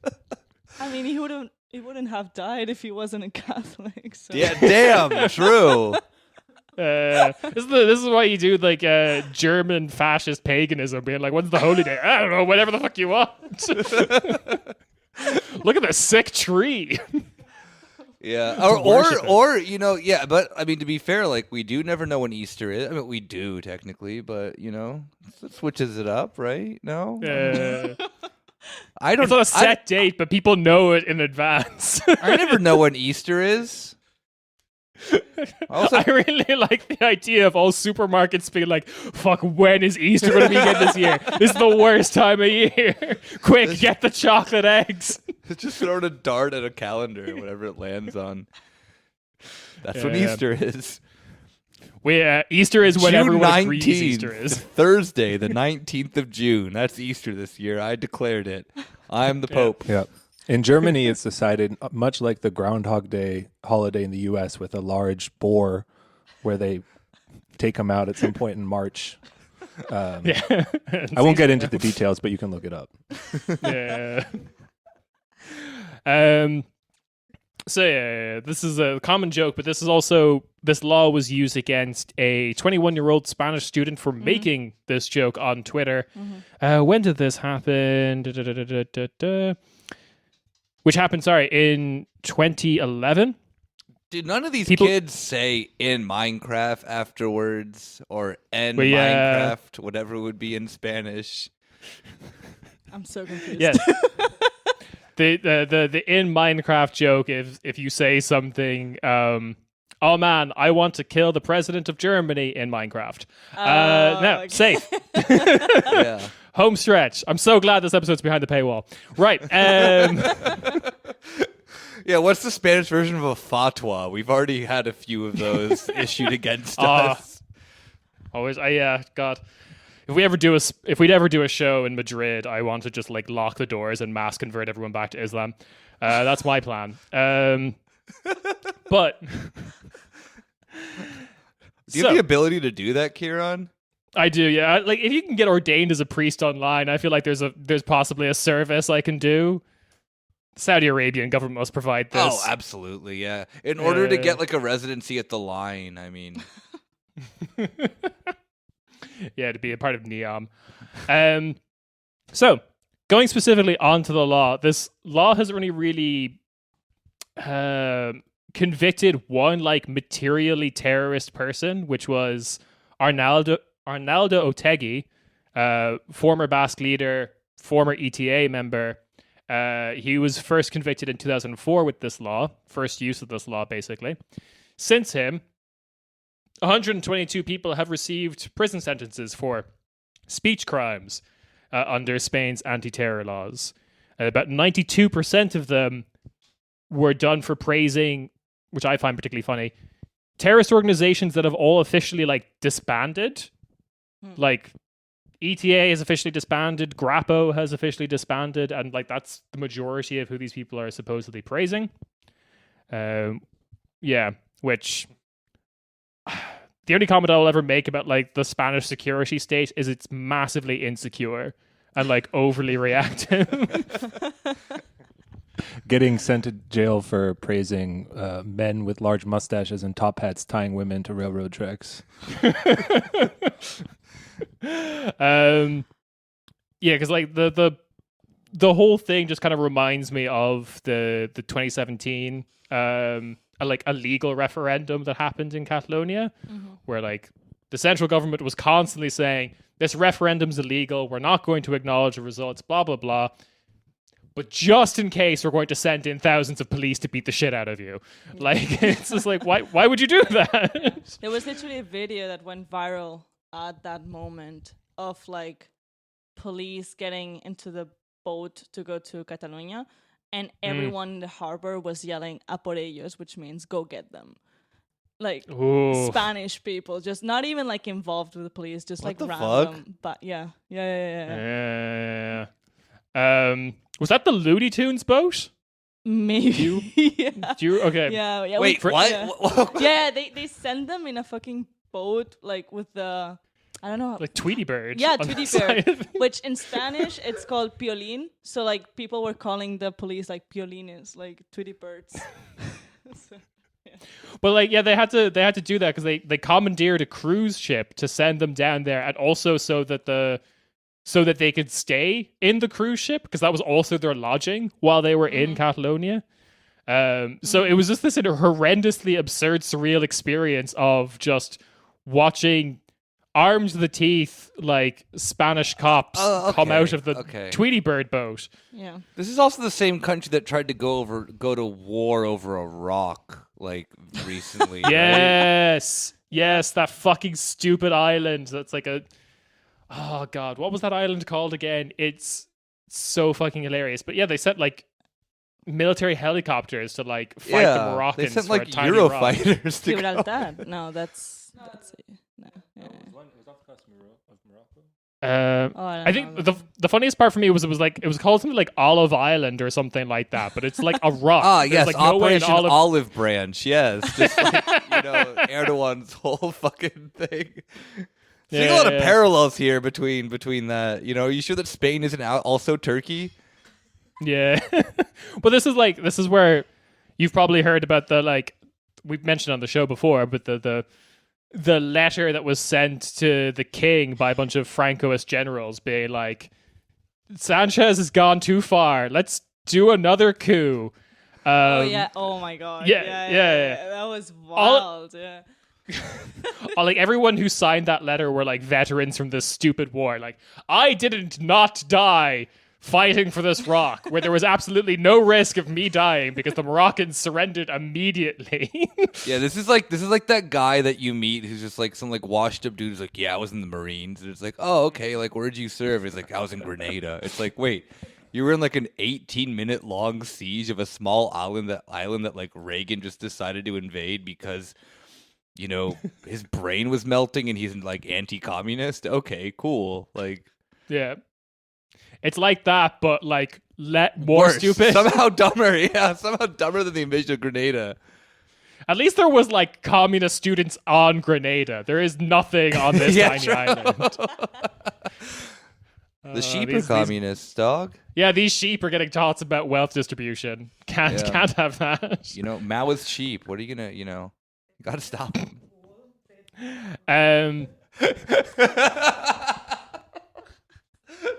I mean, he wouldn't have died if he wasn't a Catholic. So. Yeah, damn, true. This is why you do like German fascist paganism, being like, "When's the holy day?" I don't know. Whatever the fuck you want. Look at this sick tree. Yeah, worship it. or you know, yeah. But I mean, to be fair, like we do never know when Easter is. I mean, we do technically, but you know, it switches it up, right? No, I don't. It's not a set date, but people know it in advance. I never know when Easter is. Also, I really like the idea of all supermarkets being like, "Fuck, when is Easter going to be again this year? This is the worst time of year. Quick, get the chocolate eggs." just throwing a dart at a calendar, whatever it lands on. That's when Yeah. Easter is. Easter is when June everyone agrees 19th, Easter is. Thursday, the 19th of June. That's Easter this year. I declared it. I'm the Pope. yeah. In Germany, it's decided much like the Groundhog Day holiday in the U.S. with a large boar, where they take them out at some point in March. Yeah. I won't get into the details, but you can look it up. Yeah. So yeah, this is a common joke, but this law was used against a 21-year-old Spanish student for making this joke on Twitter. When did this happen? Which happened, in 2011. Did none of these People- kids say in Minecraft afterwards or en Well, yeah. Minecraft, whatever it would be in Spanish? I'm so confused. Yes. The in Minecraft joke, if you say something, oh man, I want to kill the president of Germany in Minecraft. No, okay. safe. Yeah. Home stretch. I'm so glad this episode's behind the paywall. Right. Yeah, what's the Spanish version of a fatwa? We've already had a few of those issued against us. Always. God. If we'd ever do a show in Madrid, I want to just like lock the doors and mass convert everyone back to Islam. That's my plan. But Do you have the ability to do that, Kieran? I do, yeah. Like, if you can get ordained as a priest online, I feel like there's possibly a service I can do. The Saudi Arabian government must provide this. Oh, absolutely, yeah. In order to get like a residency at the line, I mean, Yeah, to be a part of NEOM. So, going specifically onto the law, this law has only really convicted one like materially terrorist person, which was Arnaldo Otegi, former Basque leader, former ETA member. He was first convicted in 2004 with this law, first use of this law, basically. Since him, 122 people have received prison sentences for speech crimes under Spain's anti-terror laws. About 92% of them were done for praising, which I find particularly funny, terrorist organizations that have all officially like disbanded. Like ETA is officially disbanded, Grappo has officially disbanded, and like that's the majority of who these people are supposedly praising. Which the only comment I'll ever make about like the Spanish security state is it's massively insecure and like overly reactive. Getting sent to jail for praising men with large mustaches and top hats tying women to railroad tracks. Because like the whole thing just kind of reminds me of the 2017 like illegal referendum that happened in Catalonia, where like the central government was constantly saying this referendum's illegal, we're not going to acknowledge the results, blah blah blah. But just in case, we're going to send in thousands of police to beat the shit out of you. Like, it's just like, why would you do that? There was literally a video that went viral at that moment of like police getting into the boat to go to Catalonia, and everyone in the harbor was yelling "A por ellos," which means "Go get them." Like Ooh. Spanish people, just not even like involved with the police, just What like the random. fuck? But yeah. Was that the Looney Tunes boat? Maybe. Yeah. Do you? Okay. Yeah. Wait, what? Yeah, they send them in a fucking boat, like with the, I don't know. Like Tweety Bird. Yeah, on the Tweety side. Bird, which in Spanish it's called piolín. So like people were calling the police like piolines, like Tweety Birds. So, yeah. But like, yeah, they had to do that because they commandeered a cruise ship to send them down there, and also so that they could stay in the cruise ship, because that was also their lodging while they were in Catalonia. So it was just this horrendously absurd, surreal experience of just watching armed to the teeth, like Spanish cops come out of the Tweety Bird boat. Yeah. This is also the same country that tried to go to war over a rock, like recently. Yes, yes, that fucking stupid island. That's like a. Oh god, what was that island called again? It's so fucking hilarious. But yeah, they sent like military helicopters to like fight the Moroccans. They sent for like a tiny rock. Eurofighters to go. Gibraltar. No, that's it. No. Yeah. I think the funniest part for me was it was called something like Olive Island or something like that, but it's like a rock. Ah, There's, yes, like, no way in Operation Olive Branch. Yes, just like, Erdogan's whole fucking thing. Seeing a lot of parallels here between that. Are you sure that Spain isn't also Turkey? Yeah, but this is where you've probably heard about the like we've mentioned on the show before, but the letter that was sent to the king by a bunch of Francoist generals being like, Sanchez has gone too far. Let's do another coup. Oh my god. Yeah. That was wild. Yeah. Like everyone who signed that letter were like veterans from this stupid war. Like, I didn't not die fighting for this rock, where there was absolutely no risk of me dying because the Moroccans surrendered immediately. Yeah, this is like that guy that you meet who's just like some like washed up dude who's like, yeah, I was in the Marines, and it's like, oh, okay, like where'd you serve? It's like, I was in Grenada. It's like, wait, you were in like an 18-minute long siege of a small island that like Reagan just decided to invade because his brain was melting and he's like anti-communist. Okay, cool. Like, yeah. It's like that, but like more worse. stupid. Somehow dumber. Yeah, somehow dumber than the invasion of Grenada. At least there was like communist students on Grenada. There is nothing on this tiny island. The sheep are communists, dog. Yeah, these sheep are getting taught about wealth distribution. Can't have that. Maoist sheep. What are you gonna? You gotta stop them.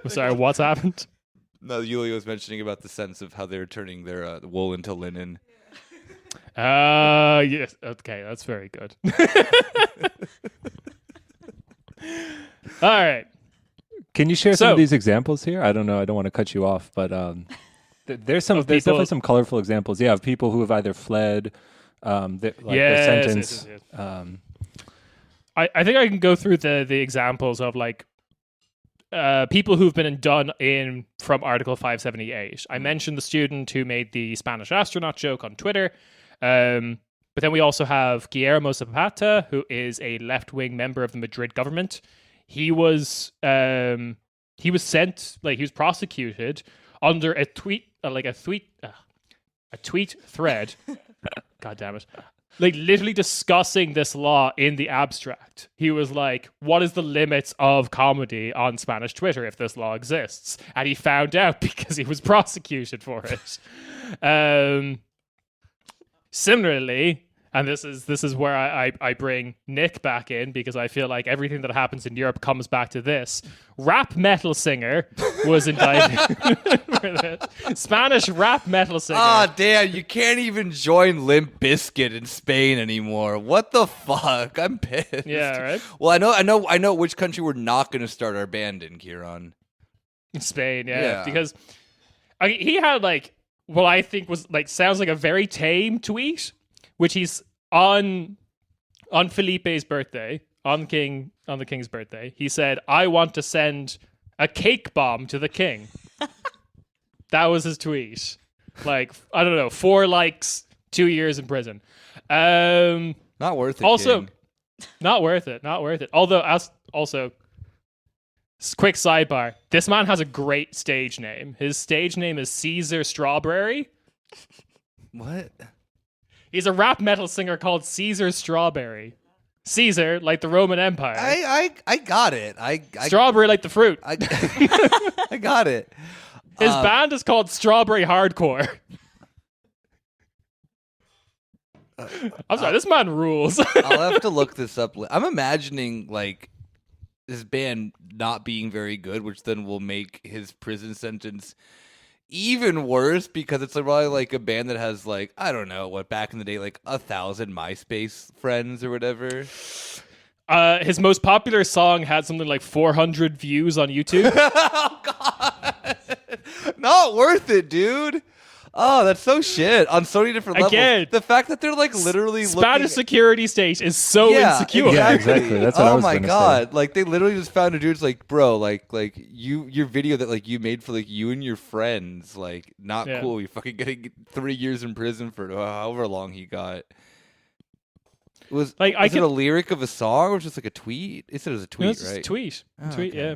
Sorry, what's happened? No, Yulia was mentioning about the sense of how they're turning their wool into linen. Yes. Okay, that's very good. All right. Can you share some So- of these examples here? I don't know. I don't want to cut you off, but there's definitely some colorful examples. Yeah, of people who have either fled, their sentence. Yes. I think I can go through the examples of like people who've been done in from Article 578. I mentioned the student who made the Spanish astronaut joke on Twitter. But then we also have Guillermo Zapata, who is a left-wing member of the Madrid government. He was prosecuted under a tweet thread. God damn it. Like literally discussing this law in the abstract. He was like, what is the limits of comedy on Spanish Twitter if this law exists? And he found out because he was prosecuted for it. Similarly, and this is where I bring Nick back in because I feel like everything that happens in Europe comes back to this. Rap metal singer was indicted for this. Spanish rap metal singer. Ah, damn! You can't even join Limp Bizkit in Spain anymore. What the fuck? I'm pissed. Yeah, right. Well, I know which country we're not going to start our band in, Kieran. Spain, yeah. Yeah. Because he had like what I think was like sounds like a very tame tweet, which he's on Felipe's birthday, on the king's birthday. He said, "I want to send a cake bomb to the king." That was his tweet. Like, I don't know, 4 likes, 2 years in prison. Not worth it. Also, King. not worth it. Not worth it. Although, quick sidebar. This man has a great stage name. His stage name is Caesar Strawberry. What? He's a rap metal singer called Caesar Strawberry. Caesar, like the Roman Empire. I got it. I Strawberry, like the fruit. I got it. His band is called Strawberry Hardcore. I'm sorry, this man rules. I'll have to look this up. I'm imagining like this band not being very good, which then will make his prison sentence even worse because it's probably like a band that has like, I don't know what, back in the day, like 1,000 MySpace friends or whatever. His most popular song had something like 400 views on YouTube. Oh God, not worth it, dude. Oh, that's so shit on so many different levels. Again, The fact that they're like literally Spanish looking security state is so insecure. Yeah, exactly. That's what I Oh was my gonna God. Like they literally just found a dude's like, bro, like your video that like you made for like you and your friends, like not Yeah. cool. You're fucking getting 3 years in prison for however long he got. Was Like, it a lyric of a song or just like a tweet? It said it was a tweet, No, it's right? Tweet. Oh, Tweet, okay. yeah.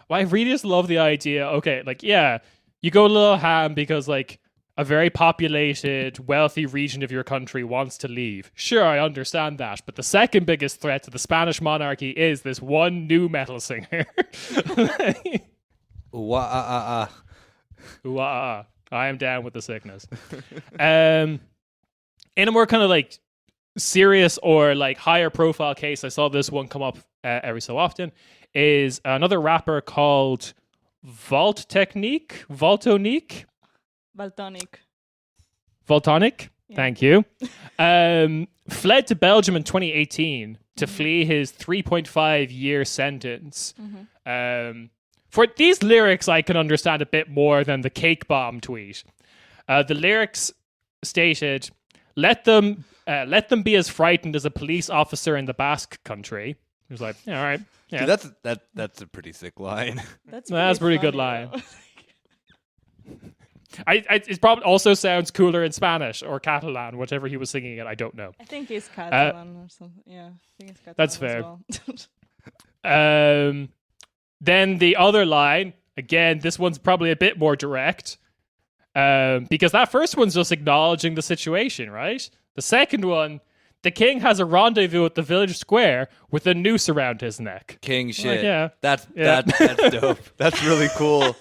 Well, I really just love the idea. Okay, like, yeah, you go a little ham because, like, a very populated, wealthy region of your country wants to leave. Sure, I understand that. But the second biggest threat to the Spanish monarchy is this one new metal singer. Ooh, Ooh, I am down with the sickness. In a more kind of, like, serious or, like, higher profile case, I saw this one come up every so often, is another rapper called Voltonic. Voltonic, Yeah. thank you. Fled to Belgium in 2018 to flee his 3.5-year sentence. For these lyrics, I can understand a bit more than the cake bomb tweet. The lyrics stated, let them be as frightened as a police officer in the Basque country. He was like, yeah, all right. Yeah, Dude, that's a pretty sick line. That's a pretty good funny, line. though. It probably also sounds cooler in Spanish or Catalan, whatever he was singing it. I don't know. I think he's Catalan or something. Yeah, I think it's Catalan. That's as fair. well. Then the other line, again, this one's probably a bit more direct, because that first one's just acknowledging the situation, right? The second one, the king has a rendezvous at the village square with a noose around his neck. King shit. yeah. That's Yeah. that's dope. That's really cool.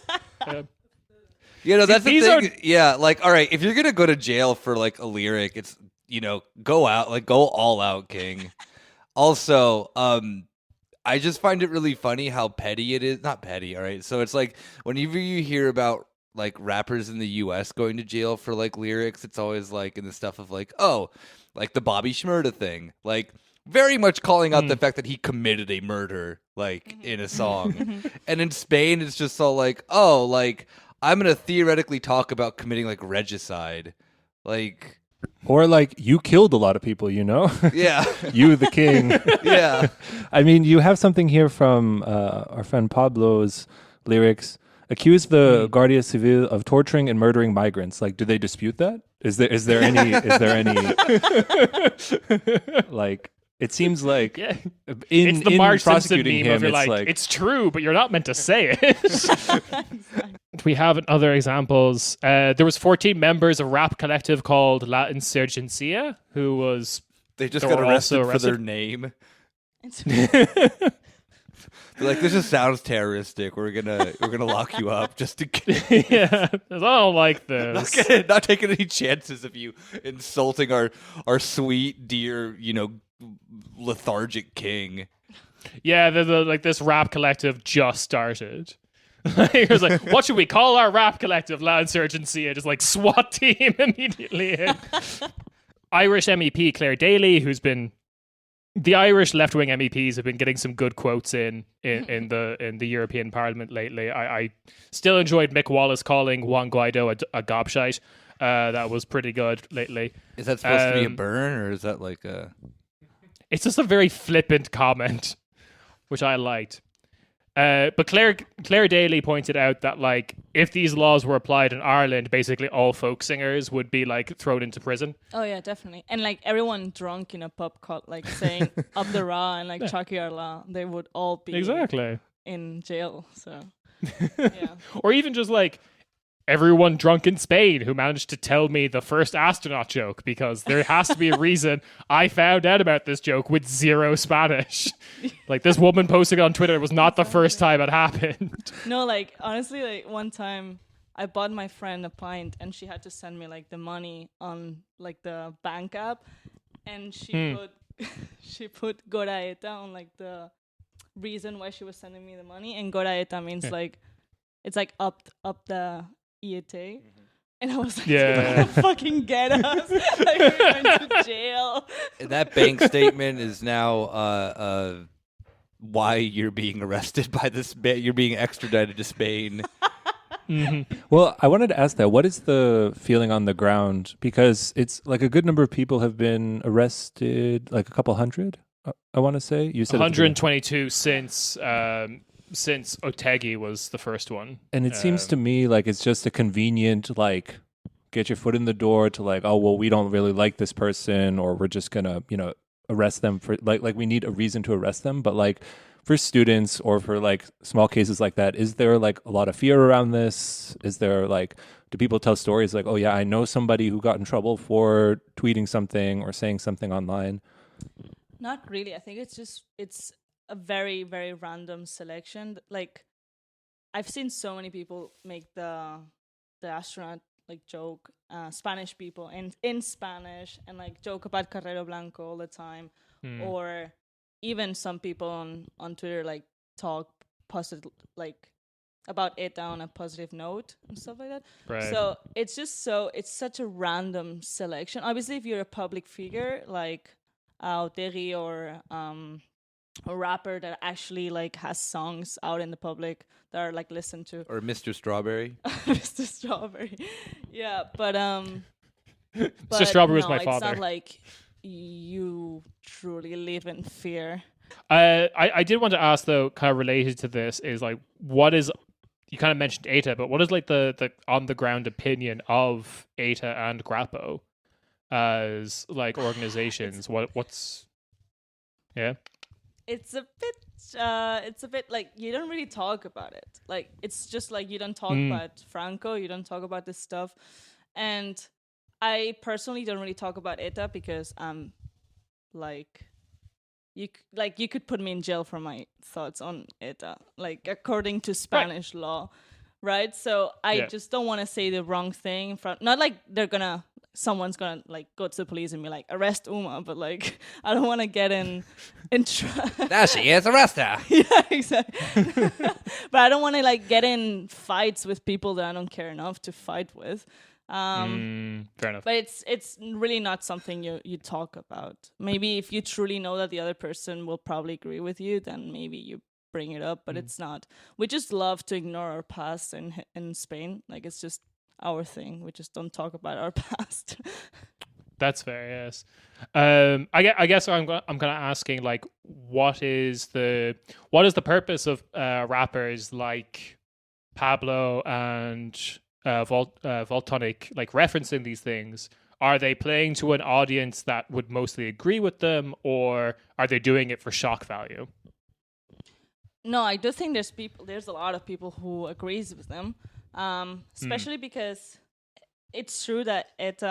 You know, that's the these thing. are- Yeah, like, all right, if you're gonna go to jail for like a lyric, it's, you know, go all out, King. Also, I just find it really funny how petty it is. Not petty, all right? So it's like whenever you hear about like rappers in the US going to jail for like lyrics, it's always like in the stuff of like, oh, like the Bobby Shmurda thing. Like very much calling out the fact that he committed a murder like in a song. And in Spain it's just all like, oh, like I'm going to theoretically talk about committing like regicide. Like Or like you killed a lot of people, you know? yeah. You the king. Yeah. I mean, you have something here from our friend Pablo's lyrics. Accuse the Guardia Civil of torturing and murdering migrants. Like, do they dispute that? Is there any like? It seems like Yeah. in It's the Marge Simpson prosecuting meme him, of you're it's like, it's true, but you're not meant to say it. We have other examples. There was 14 members of a rap collective called La Insurgencia, who was They just They got were arrested also for their arrested. name. It's They're like, this just sounds terroristic. We're gonna lock you up just to get yeah. I don't like this. not taking any chances of you insulting our sweet, dear, lethargic king. Yeah, like this rap collective just started. It was like, what should we call our rap collective? La Insurgencia, just like SWAT team immediately in. Irish MEP Claire Daly, who's been the Irish left-wing MEPs have been getting some good quotes in the European Parliament lately. I still enjoyed Mick Wallace calling Juan Guaido a gobshite. That was pretty good lately. Is that supposed to be a burn, or is that like a? It's just a very flippant comment, which I liked. But Claire Daly pointed out that like if these laws were applied in Ireland, basically all folk singers would be like thrown into prison. Oh yeah, definitely. And like everyone drunk in a pub called like saying Up the Ra and like Chucky Arla, they would all be Exactly. in jail. So yeah. Or even just like everyone drunk in Spain who managed to tell me the first astronaut joke, because there has to be a reason I found out about this joke with zero Spanish. Like this woman posting it on Twitter was not the first time it happened. No, like honestly, like one time I bought my friend a pint and she had to send me like the money on like the bank app, and she put Goraeta on like the reason why she was sending me the money, and Goraeta means like it's like up the EAT. And I was like, Yeah. you're gonna fucking get us. Like, we're going to jail. And that bank statement is now why you're being arrested by this. You're being extradited to Spain. Well, I wanted to ask that. What is the feeling on the ground? Because it's like a good number of people have been arrested, like a couple hundred, I want to say. You said 122 since Otegi was the first one. And it seems to me like it's just a convenient, like, get your foot in the door to like, oh, well, we don't really like this person, or we're just gonna, arrest them for like we need a reason to arrest them. But like for students or for like small cases like that, is there like a lot of fear around this? Is there like, do people tell stories like, oh yeah, I know somebody who got in trouble for tweeting something or saying something online? Not really. I think it's a very, very random selection. Like I've seen so many people make the astronaut like joke, Spanish people in Spanish, and like joke about Carrero Blanco all the time, or even some people on Twitter like talk positive like about ETA on a positive note and stuff like that. Right. So it's such a random selection. Obviously, if you're a public figure like Otegi or a rapper that actually like has songs out in the public that are like listened to, Or Mr. Strawberry. Mr. Strawberry, yeah, but Mr. Strawberry was my it's father. not like you truly live in fear. I did want to ask though, kind of related to this, is like, what is, you kind of mentioned ETA, but what is like the on the ground opinion of ETA and Grappo as like organizations? What's yeah? It's a bit like you don't really talk about it. Like it's just like you don't talk about Franco, you don't talk about this stuff. And I personally don't really talk about ETA because I'm like you could put me in jail for my thoughts on ETA, like according to Spanish law, right? So I just don't want to say the wrong thing in front. Not like they're gonna someone's gonna like go to the police and be like, arrest Uma, but like I don't want to get in There she is, arrest her. yeah, exactly. But I don't want to like get in fights with people that I don't care enough to fight with. Fair enough. But it's really not something you talk about. Maybe if you truly know that the other person will probably agree with you, then maybe you bring it up. But it's not. We just love to ignore our past in Spain. Like it's just our thing. We just don't talk about our past. That's fair. Yes. I guess I'm gonna asking like, what is the purpose of rappers like Pablo and Voltonic like referencing these things? Are they playing to an audience that would mostly agree with them, or are they doing it for shock value? No, I do think there's a lot of people who agrees with them, especially because it's true that it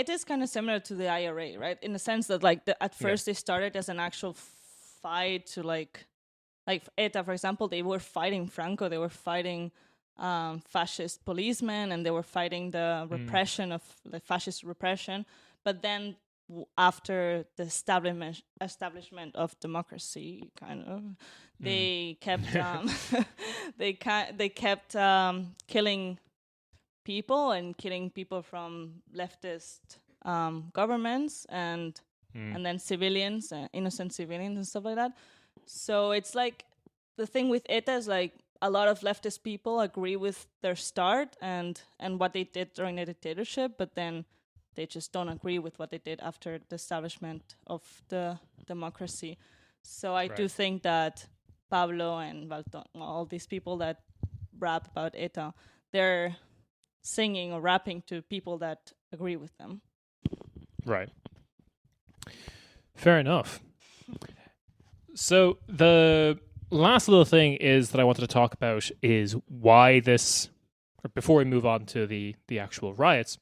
is kind of similar to the IRA, right? In the sense that like at first they started as an actual fight to like ETA, for example, they were fighting Franco, they were fighting fascist policemen, and they were fighting the repression of the fascist repression. But then after the establishment of democracy, kind of, they kept they kept killing people and killing people from leftist governments and then civilians, innocent civilians and stuff like that. So it's like the thing with ETA is like a lot of leftist people agree with their start and what they did during the dictatorship, but then they just don't agree with what they did after the establishment of the democracy. So I do think that Pablo and all these people that rap about ETA, they're singing or rapping to people that agree with them. Right. Fair enough. So the last little thing is that I wanted to talk about is why this, or before we move on to the actual riots,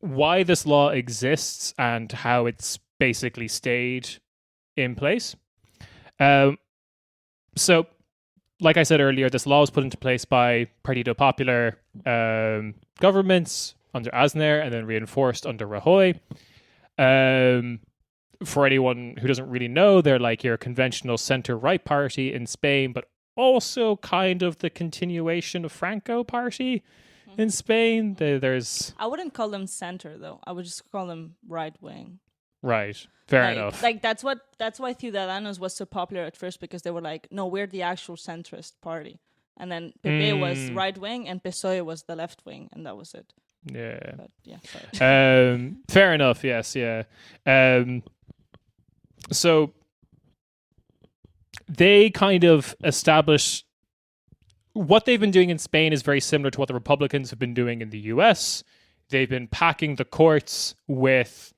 why this law exists and how it's basically stayed in place. So, like I said earlier, this law was put into place by Partido Popular governments under Aznar and then reinforced under Rajoy. For anyone who doesn't really know, they're like your conventional center-right party in Spain, but also kind of the continuation of Franco party in Spain. There's I wouldn't call them center though. I would just call them right-wing. Right. Fair enough. Like that's why Ciudadanos was so popular at first, because they were like, no, we're the actual centrist party. And then PP was right-wing and PSOE was the left-wing, and that was it. Yeah. But, yeah, sorry. Fair enough. Yes. Yeah. So they kind of established what they've been doing in Spain is very similar to what the Republicans have been doing in the US. They've been packing the courts with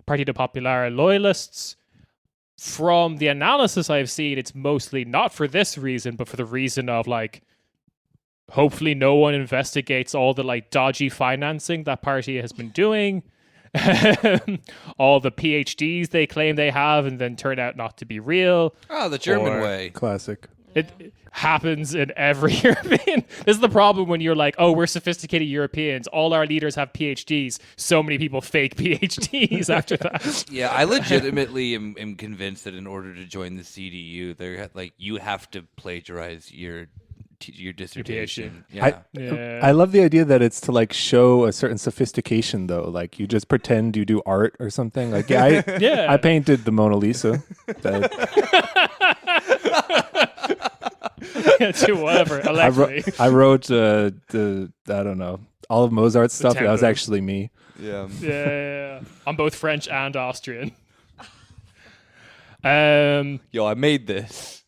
Partido Popular loyalists. From the analysis I've seen, it's mostly not for this reason, but for the reason of like, hopefully no one investigates all the like dodgy financing that party has been doing. All the PhDs they claim they have and then turn out not to be real. Oh, the German way. Classic. It happens in every European. This is the problem when you're like, oh, we're sophisticated Europeans. All our leaders have PhDs. So many people fake PhDs after that. Yeah, I legitimately am convinced that in order to join the CDU, you have to plagiarize your dissertation. I love the idea that it's to like show a certain sophistication though. Like you just pretend you do art or something. Like I painted the Mona Lisa. To whatever. Allegedly. I wrote the I don't know, all of Mozart's stuff. That was actually me. Yeah. Yeah. I'm both French and Austrian. Yo, I made this.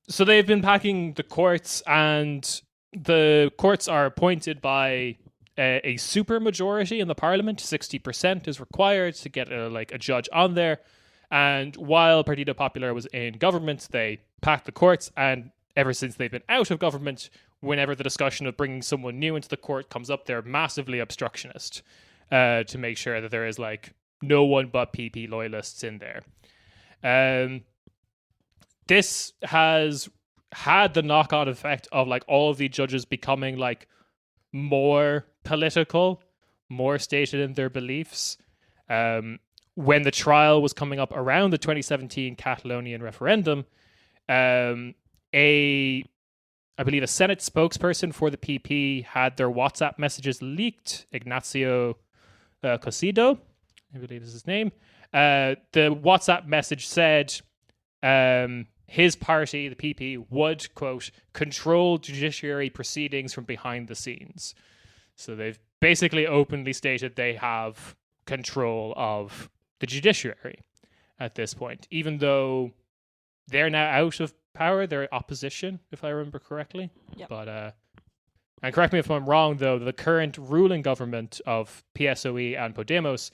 So they've been packing the courts, and the courts are appointed by a super majority in the parliament. 60% is required to get a judge on there. And while Partido Popular was in government, they packed the courts. And ever since they've been out of government, whenever the discussion of bringing someone new into the court comes up, they're massively obstructionist to make sure that there is like no one but PP loyalists in there. This has had the knock-on effect of like all of the judges becoming like more political, more stated in their beliefs. When the trial was coming up around the 2017 Catalonian referendum, I believe a Senate spokesperson for the PP had their WhatsApp messages leaked. Ignacio Cosido, I believe is his name. The WhatsApp message said his party, the PP, would, quote, control judiciary proceedings from behind the scenes. So they've basically openly stated they have control of the judiciary at this point, even though they're now out of power. They're opposition, if I remember correctly. Yep. But and correct me if I'm wrong, though, the current ruling government of PSOE and Podemos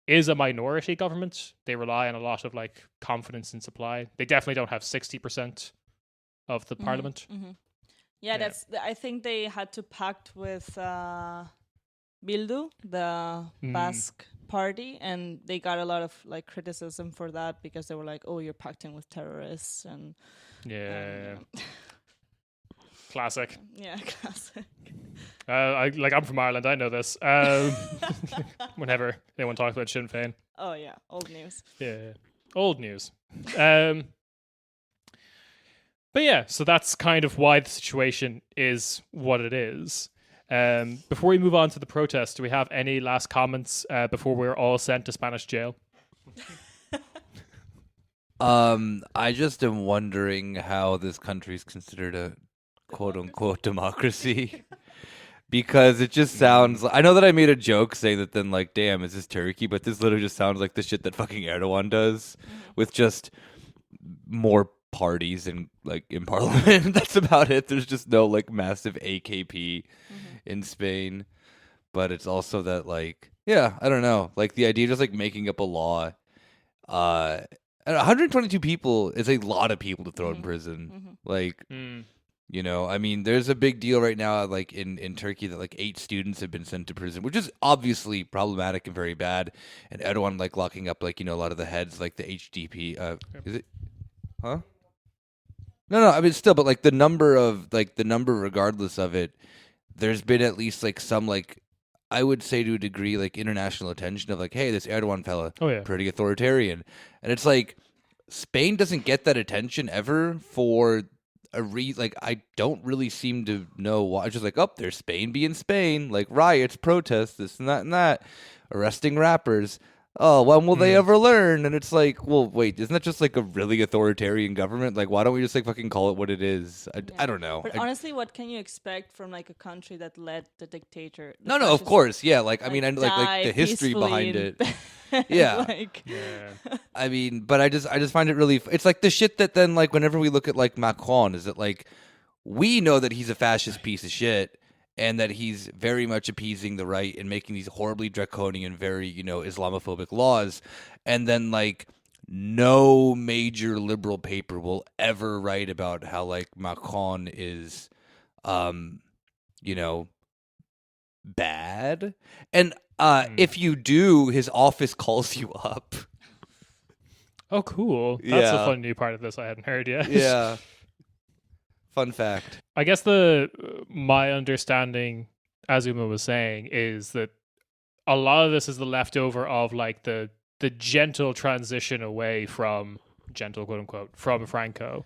is a minority government. They rely on a lot of like confidence in supply. They definitely don't have 60% of the parliament. Mm-hmm. Yeah, I think they had to pact with Bildu, the Basque party, and they got a lot of like criticism for that because they were like, "Oh, you're pacting with terrorists," and Classic. Yeah, classic. I'm from Ireland. I know this. Whenever anyone talks about Sinn Féin. Oh yeah, old news. Yeah, old news. But yeah, so that's kind of why the situation is what it is. Before we move on to the protest, do we have any last comments before we're all sent to Spanish jail? I just am wondering how this country is considered a quote-unquote democracy. Because it just sounds... I know that I made a joke saying that then, like, damn, is this Turkey? But this literally just sounds like the shit that fucking Erdogan does with just more parties in parliament. That's about it. There's just no, like, massive AKP in Spain. But it's also that, like... Yeah, I don't know. Like, the idea of just, like, making up a law... and 122 people is a lot of people to throw in prison. Like... You know, I mean, there's a big deal right now, like in Turkey, that like 8 students have been sent to prison, which is obviously problematic and very bad. And Erdogan like locking up like, you know, a lot of the heads, like the HDP. Is it? Huh? No. I mean, still, but like the number, regardless of it, there's been at least like some like, I would say to a degree, like international attention of like, hey, this Erdogan fella, pretty authoritarian, and it's like Spain doesn't get that attention ever for. I don't really seem to know why. It's just like, oh, there's Spain being Spain, like riots, protests, this and that, arresting rappers. Oh, when will they ever learn? And it's like, well, wait, isn't that just like a really authoritarian government? Like, why don't we just like fucking call it what it is? I don't know. But honestly, what can you expect from like a country that let the dictator? No, of course, yeah. Like, I mean, and like the history behind it. Yeah. I mean, but I just find it really... It's like the shit that then, like, whenever we look at, like, Macron, is that, like, we know that he's a fascist piece of shit and that he's very much appeasing the right and making these horribly draconian, very, you know, Islamophobic laws. And then, like, no major liberal paper will ever write about how, like, Macron is, you know, bad. And... if you do, his office calls you up. Oh, cool. That's a fun new part of this I hadn't heard yet. Yeah. Fun fact. I guess my understanding, as Uma was saying, is that a lot of this is the leftover of like the gentle transition away from gentle, quote unquote, from Franco.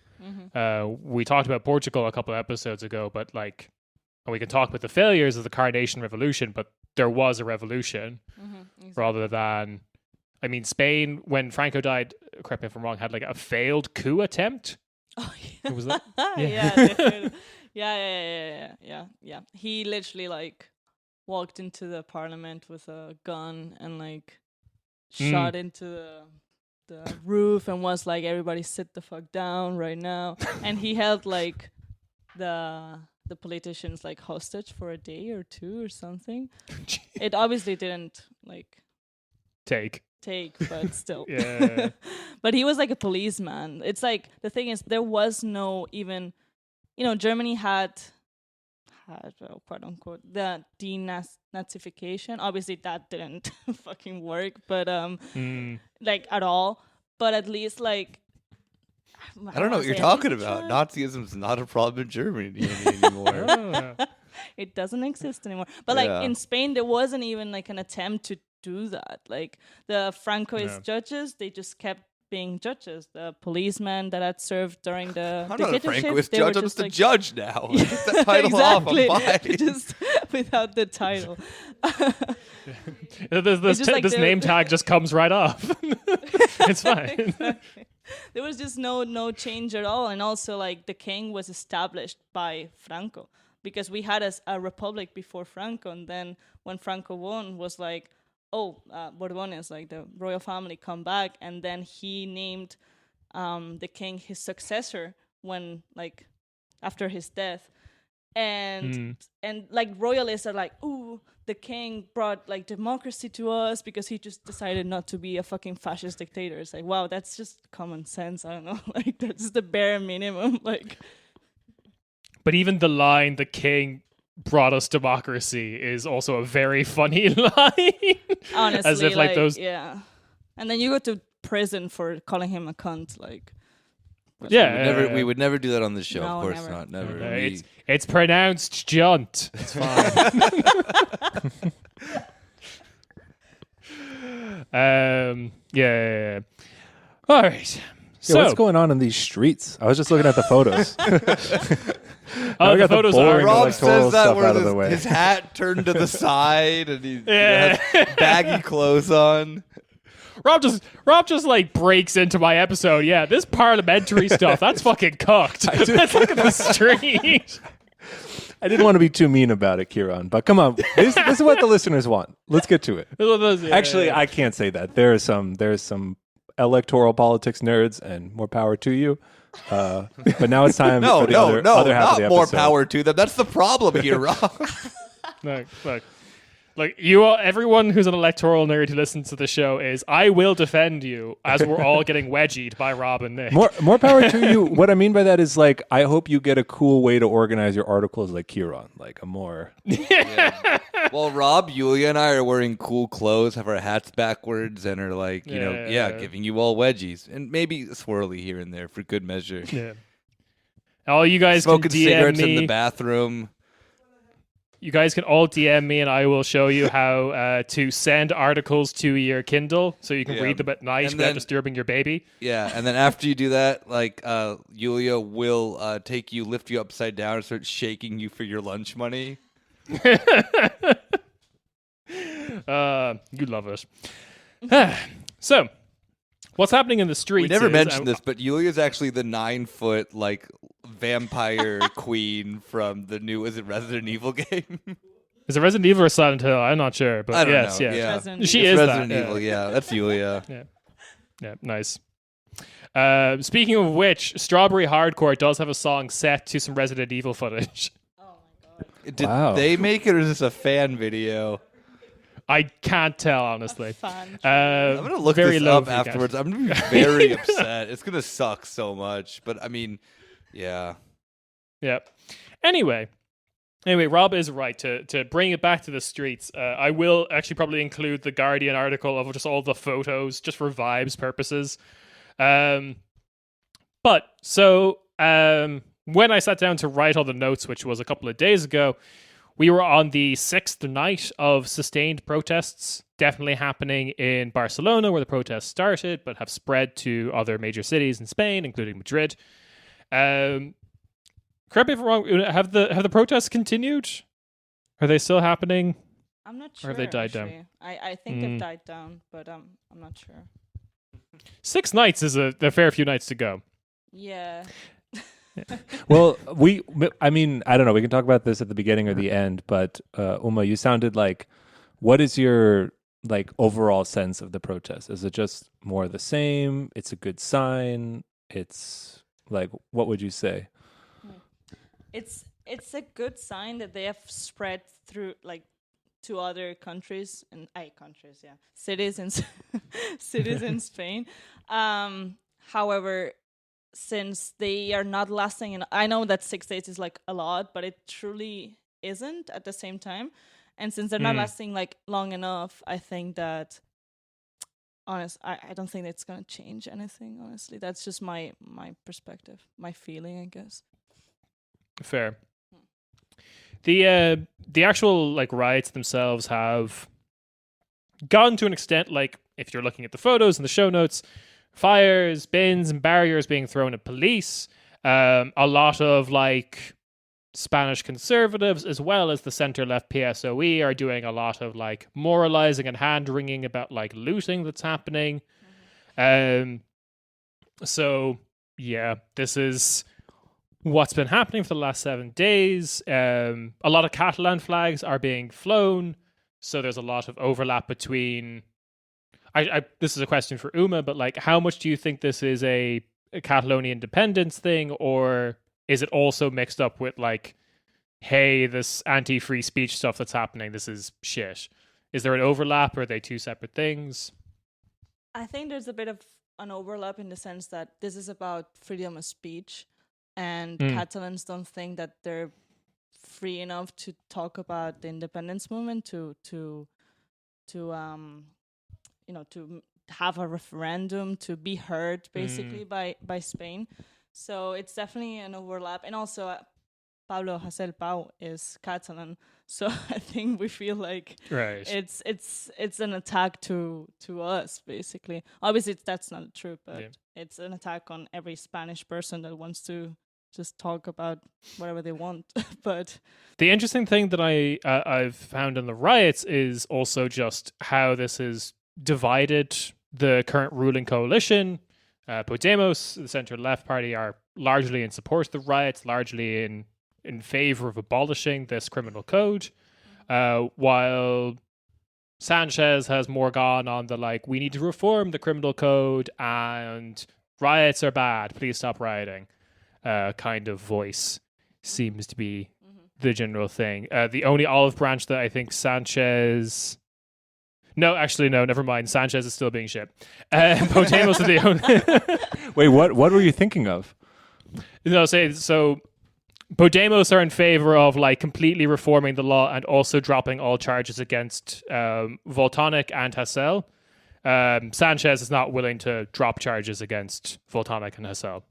We talked about Portugal a couple of episodes ago, but like, and we can talk about the failures of the Carnation Revolution, but there was a revolution rather than, I mean, Spain, when Franco died, correct me if I'm wrong, had like a failed coup attempt. Oh, yeah. Was that? Yeah. He literally like walked into the parliament with a gun and like shot into the roof and was like, everybody sit the fuck down right now. And he held like the politicians like hostage for a day or two or something. It obviously didn't like take, but still. Yeah. But he was like a policeman. It's like, the thing is, there was no even, you know, Germany had quote unquote the denazification. Obviously that didn't fucking work, but like at all. But at least like I don't know what you're talking about. Nazism's not a problem in Germany anymore. It doesn't exist anymore. But like Yeah. in Spain, there wasn't even like an attempt to do that. Like the Francoist judges, they just kept being judges. The policemen that had served during the I'm not a dictatorship, Francoist they were judge. I'm just a like, judge now. Get that title off. I'm fine. just without the title. This like the- name tag just comes right off. It's fine. Exactly. There was just no change at all, and also like the king was established by Franco because we had a republic before Franco, and then when Franco won, was like, Borbones, like the royal family, come back, and then he named the king his successor when like after his death, and like royalists are like, ooh, the king brought like democracy to us because he just decided not to be a fucking fascist dictator. It's like, wow, that's just common sense. I don't know, like that's the bare minimum. Like, But even the line, the king brought us democracy, is also a very funny line. honestly, As if like those. yeah. And then you go to prison for calling him a cunt, like. Yeah. We would never do that on the show. No, Of course never. not. Never. It's pronounced junt. It's fine. Yeah. All right. Yeah, what's going on in these streets? I was just looking at the photos. Oh, I the got the photos boring are. Rob electoral says that stuff where out of the way. his hat turned to the side and he Yeah. has baggy clothes on. Rob just like breaks into my episode. Yeah, this parliamentary stuff, that's fucking cooked. Let's look at the street. I didn't want to be too mean about it, Kieran, but come on. This is what the listeners want. Let's get to it. Actually, I can't say that. There's some electoral politics nerds, and more power to you. But now it's time for the other half of the not more episode. power to them. That's the problem here, Rob. No, look. Like you all, everyone who's an electoral nerd who listens to the show is, I will defend you as we're all getting wedgied by Rob and Nick. More power to you. What I mean by that is like, I hope you get a cool way to organize your articles like Kieran, like a more. Yeah. Well, Rob, Yulia, and I are wearing cool clothes, have our hats backwards, and are like, giving you all wedgies and maybe swirly here and there for good measure. Yeah. All you guys Smoking can DM cigarettes me. in the bathroom. You guys can all DM me, and I will show you how to send articles to your Kindle so you can read them at night And without then- disturbing your baby. Yeah, and then after you do that, like Yulia will lift you upside down, and start shaking you for your lunch money. You love it. So, what's happening in the streets? We never is, mentioned this, but Yulia's actually the 9-foot like vampire queen from the new Resident Evil game. Is it Resident Evil or Silent Hill? I'm not sure, but I don't yes, know. yeah. Yeah. Resident She It's is Resident that. Evil. Yeah, that's Yulia. Yeah, nice. Speaking of which, Strawberry Hardcore does have a song set to some Resident Evil footage. Did Wow. they make it, or is this a fan video? I can't tell, honestly. Fan. I'm gonna look very this low up for you guys. afterwards. I'm gonna be very upset. It's gonna suck so much, but I mean, yeah. Yep. Anyway, Rob is right to bring it back to the streets. I will actually probably include the Guardian article of just all the photos, just for vibes purposes. When I sat down to write all the notes, which was a couple of days ago, we were on the 6th night of sustained protests, definitely happening in Barcelona, where the protests started, but have spread to other major cities in Spain, including Madrid. Correct me if I'm wrong. Have the protests continued? Are they still happening? I'm not Or sure. have they died down? actually. I think they've died down, but I'm not sure. 6 nights is a fair few nights to go. Yeah. Well, I mean, I don't know. We can talk about this at the beginning or the end, but Uma, you sounded like, what is your like overall sense of the protest? Is it just more of the same? It's a good sign. It's like, what would you say? It's a good sign that they have spread through like to other countries and cities in cities in Spain. However, since they are not lasting, and I know that 6 days is like a lot, but it truly isn't at the same time. And since they're not lasting like long enough, I think that I don't think it's gonna change anything. Honestly, that's just my perspective, my feeling, I guess. Fair. The actual like riots themselves have gone to an extent, like if you're looking at the photos and the show notes, fires, bins, and barriers being thrown at police. A lot of like Spanish conservatives as well as the center-left PSOE are doing a lot of like moralizing and hand-wringing about like looting that's happening. So yeah, this is what's been happening for the last 7 days. A lot of Catalan flags are being flown, so there's a lot of overlap between. This is a question for Uma, but like, how much do you think this is a Catalonia independence thing, or is it also mixed up with like, hey, this anti-free speech stuff that's happening, this is shit? Is there an overlap, or are they two separate things? I think there's a bit of an overlap in the sense that this is about freedom of speech, and Catalans don't think that they're free enough to talk about the independence movement to have a referendum, to be heard basically by Spain. So it's definitely an overlap. And also Pablo Hasél Pau is Catalan, so I think we feel like it's an attack to us basically. Obviously that's not true, but it's an attack on every Spanish person that wants to just talk about whatever they want. But the interesting thing that I've found in the riots is also just how this has divided the current ruling coalition. Podemos, the centre-left party, are largely in support of the riots, largely in favor of abolishing this criminal code, while Sanchez has more gone on the like, we need to reform the criminal code and riots are bad, please stop rioting kind of voice seems to be the general thing. The only olive branch that I think Sanchez... No, actually, no, never mind. Sanchez is still being shit. Podemos are the only... Wait, what were you thinking of? No, so Podemos are in favor of like completely reforming the law and also dropping all charges against Voltonic and Hasél. Sanchez is not willing to drop charges against Voltonic and Hasél.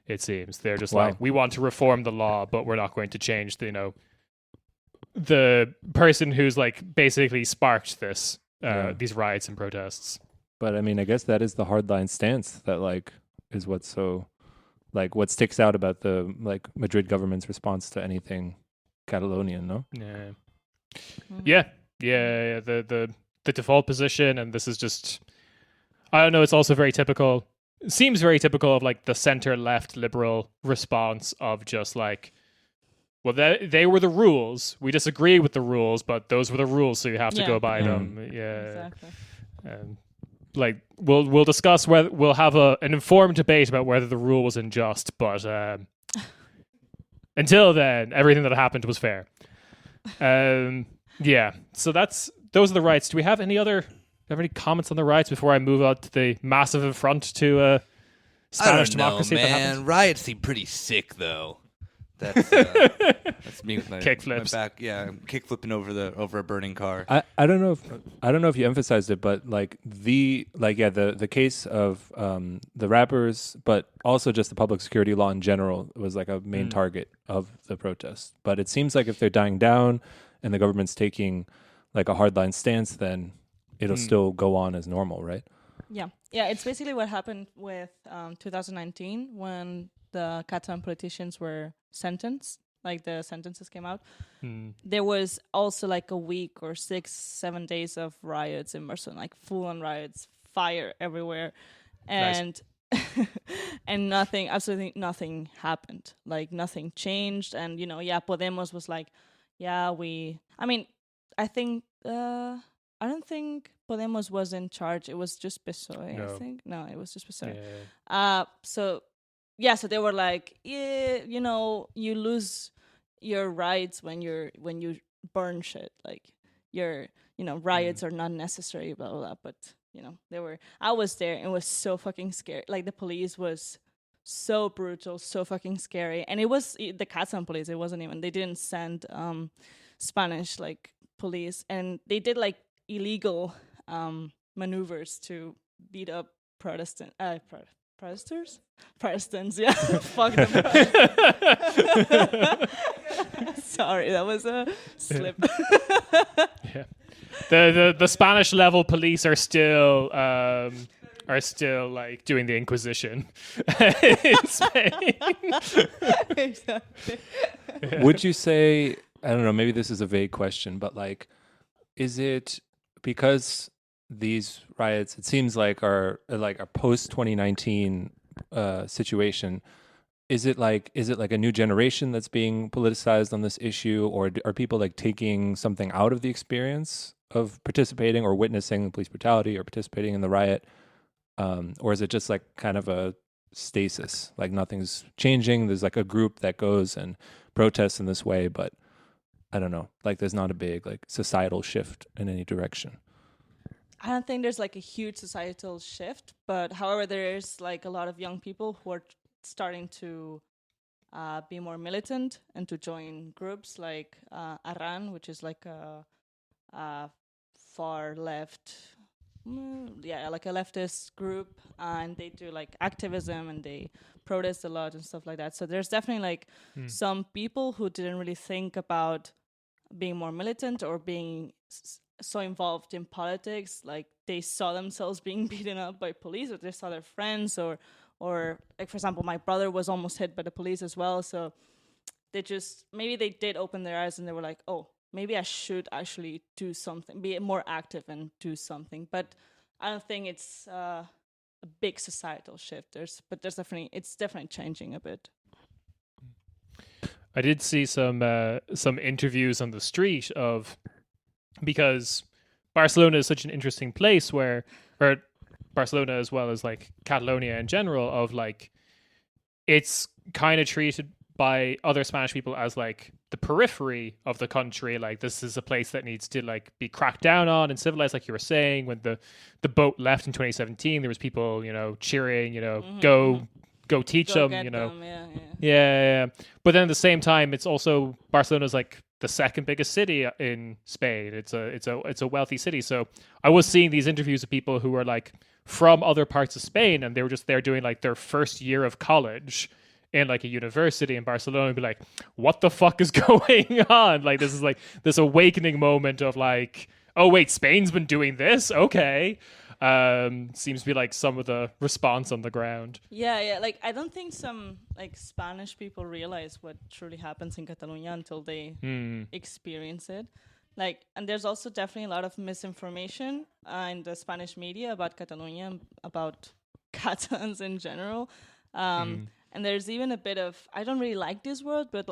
It seems they're just like, we want to reform the law, but we're not going to change the person who's like basically sparked this these riots and protests. But I mean, I guess that is the hardline stance that like is what's so like what sticks out about the like Madrid government's response to anything Catalonian, no? Yeah. The default position, and this is just, I don't know. It's also very typical. It seems very typical of like the center left liberal response of just like, well, they were the rules. We disagree with the rules, but those were the rules, so you have to go by them. Yeah, exactly. Like we'll discuss whether we'll have an informed debate about whether the rule was unjust, but until then, everything that happened was fair. Yeah. So those are the riots. Do we have any comments on the riots before I move on to the massive affront to Spanish democracy? Man, that happened? Riots seem pretty sick though. That's me with my kickflips. My back, I'm kickflipping over a burning car. I don't know if you emphasized it, but like the case of the rappers, but also just the public security law in general was like a main target of the protest. But it seems like if they're dying down and the government's taking like a hardline stance, then it'll still go on as normal, right? Yeah, it's basically what happened with 2019 when the Catalan politicians were sentenced, like the sentences came out. There was also like a week or 6-7 days of riots in Barcelona, like full-on riots, fire everywhere, and and absolutely nothing happened. Like nothing changed, and Podemos was like, I don't think Podemos was in charge. It was just PSOE, No. I think. No, it was just PSOE. Yeah. So they were like, you lose your rights when you burn shit. Like riots are not necessary, blah, blah, blah. But, I was there and it was so fucking scary. Like the police was so brutal, so fucking scary. And it was the Catalan police. It wasn't even, they didn't send Spanish like police. And they did like illegal maneuvers to beat up Protestants, yeah. Fuck them. Sorry, that was a slip. Yeah. The Spanish level police are still like doing the Inquisition in Spain. Exactly. Would you say, I don't know, maybe this is a vague question, but like, is it because these riots, it seems like are like a post 2019 situation? Is it like a new generation that's being politicized on this issue, or are people like taking something out of the experience of participating or witnessing police brutality or participating in the riot? Or is it just like kind of a stasis, like nothing's changing? There's like a group that goes and protests in this way, but I don't know, like there's not a big like societal shift in any direction. I don't think there's like a huge societal shift, but however, there's like a lot of young people who are starting to be more militant and to join groups like Aran, which is like a far left, like a leftist group, and they do like activism and they protest a lot and stuff like that. So there's definitely like some people who didn't really think about being more militant or being so involved in politics, like they saw themselves being beaten up by police, or they saw their friends, or like for example, my brother was almost hit by the police as well. So maybe they did open their eyes and they were like, oh, maybe I should actually do something, be more active and do something. But I don't think it's a big societal shift. It's definitely changing a bit. I did see some interviews on the street because Barcelona is such an interesting place or Barcelona as well as like Catalonia in general, of like it's kind of treated by other Spanish people as like the periphery of the country. Like this is a place that needs to like be cracked down on and civilized, like you were saying. When the boat left in 2017, there was people, cheering, go teach them, Yeah. But then at the same time, it's also Barcelona's like the second biggest city in Spain. It's a wealthy city. So I was seeing these interviews of people who were like from other parts of Spain, and they were just there doing like their first year of college in like a university in Barcelona, and be like, what the fuck is going on? Like this is like this awakening moment of like, oh wait, Spain's been doing this? Okay. Seems to be like some of the response on the ground. Yeah. Like I don't think some like Spanish people realize what truly happens in Catalonia until they experience it. Like, and there's also definitely a lot of misinformation in the Spanish media about Catalonia, about Catalans in general. And there's even a bit of, I don't really like this word, but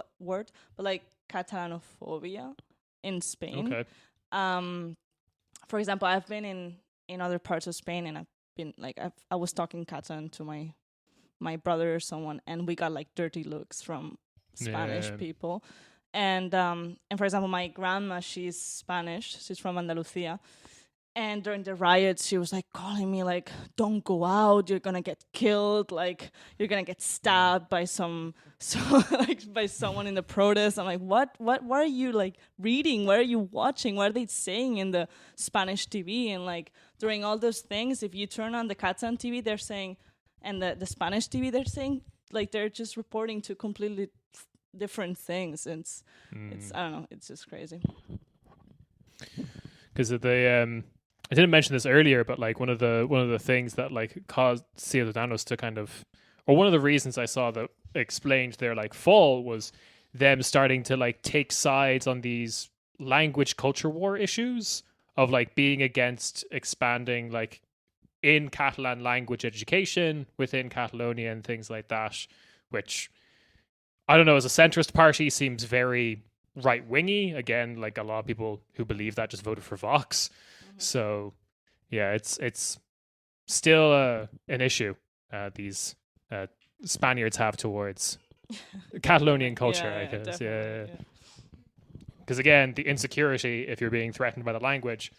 like Catalanophobia in Spain. Okay. For example, I've been in other parts of Spain, and I've been like, I was talking Catalan to my brother or someone, and we got like dirty looks from Spanish people. And for example, my grandma, she's Spanish, she's from Andalusia, and during the riots, she was like calling me like, "Don't go out, you're gonna get killed, like you're gonna get stabbed by by someone in the protest." I'm like, what are you like reading? What are you watching? What are they saying in the Spanish TV? And like during all those things, if you turn on the Catalan TV, they're saying, and the Spanish TV, they're saying like they're just reporting to completely different things. It's I don't know, it's just crazy. Because I didn't mention this earlier, but like one of the things that like caused Ciudadanos to kind of, or one of the reasons I saw that explained their like fall, was them starting to like take sides on these language culture war issues of like being against expanding like in Catalan language education within Catalonia and things like that, which I don't know, as a centrist party seems very right-wingy. Again, like a lot of people who believe that just voted for Vox. So yeah, it's still an issue these Spaniards have towards Catalonian culture, I guess. Yeah. Because again, the insecurity, if you're being threatened by the language,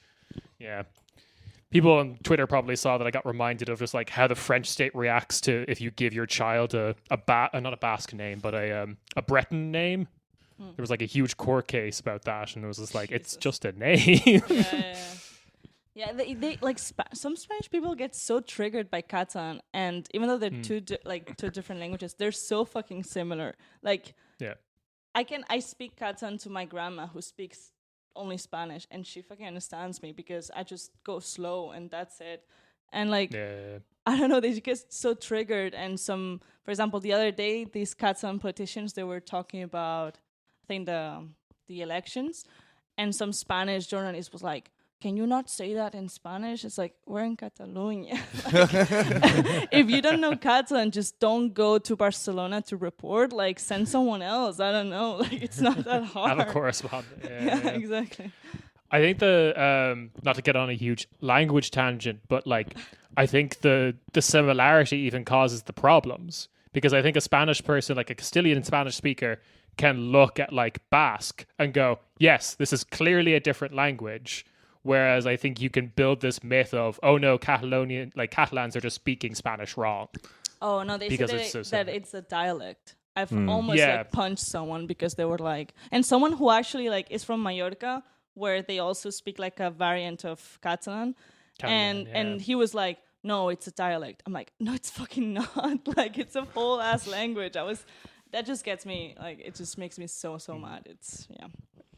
people on Twitter probably saw that I got reminded of just like how the French state reacts to if you give your child not a Basque name, but a Breton name. There was like a huge court case about that, and it was just like, it's just a name. Yeah, they like some Spanish people get so triggered by Catalan, and even though they're two different languages, they're so fucking similar. Like, Yeah. I speak Catalan to my grandma who speaks only Spanish, and she fucking understands me because I just go slow and that's it. And like, Yeah. I don't know, they get so triggered. And for example, the other day, these Catalan politicians, they were talking about, I think the elections, and some Spanish journalist was like, "Can you not say that in Spanish?" It's like, we're in Catalonia. If you don't know Catalan, just don't go to Barcelona to report. Like, send someone else. I don't know. Like, it's not that hard. Have a correspondent. Yeah, exactly. I think not to get on a huge language tangent, but like I think the similarity even causes the problems, because I think a Spanish person, like a Castilian Spanish speaker, can look at like Basque and go, yes, this is clearly a different language. Whereas I think you can build this myth of, oh no, Catalans are just speaking Spanish wrong. Oh no, they said that it's a dialect. I've almost like punched someone because they were like, and someone who actually like is from Mallorca, where they also speak like a variant of Catalan, and he was like, no, it's a dialect. I'm like, no, it's fucking not. Like, it's a whole ass language. That just gets me, like, it just makes me so mad. It's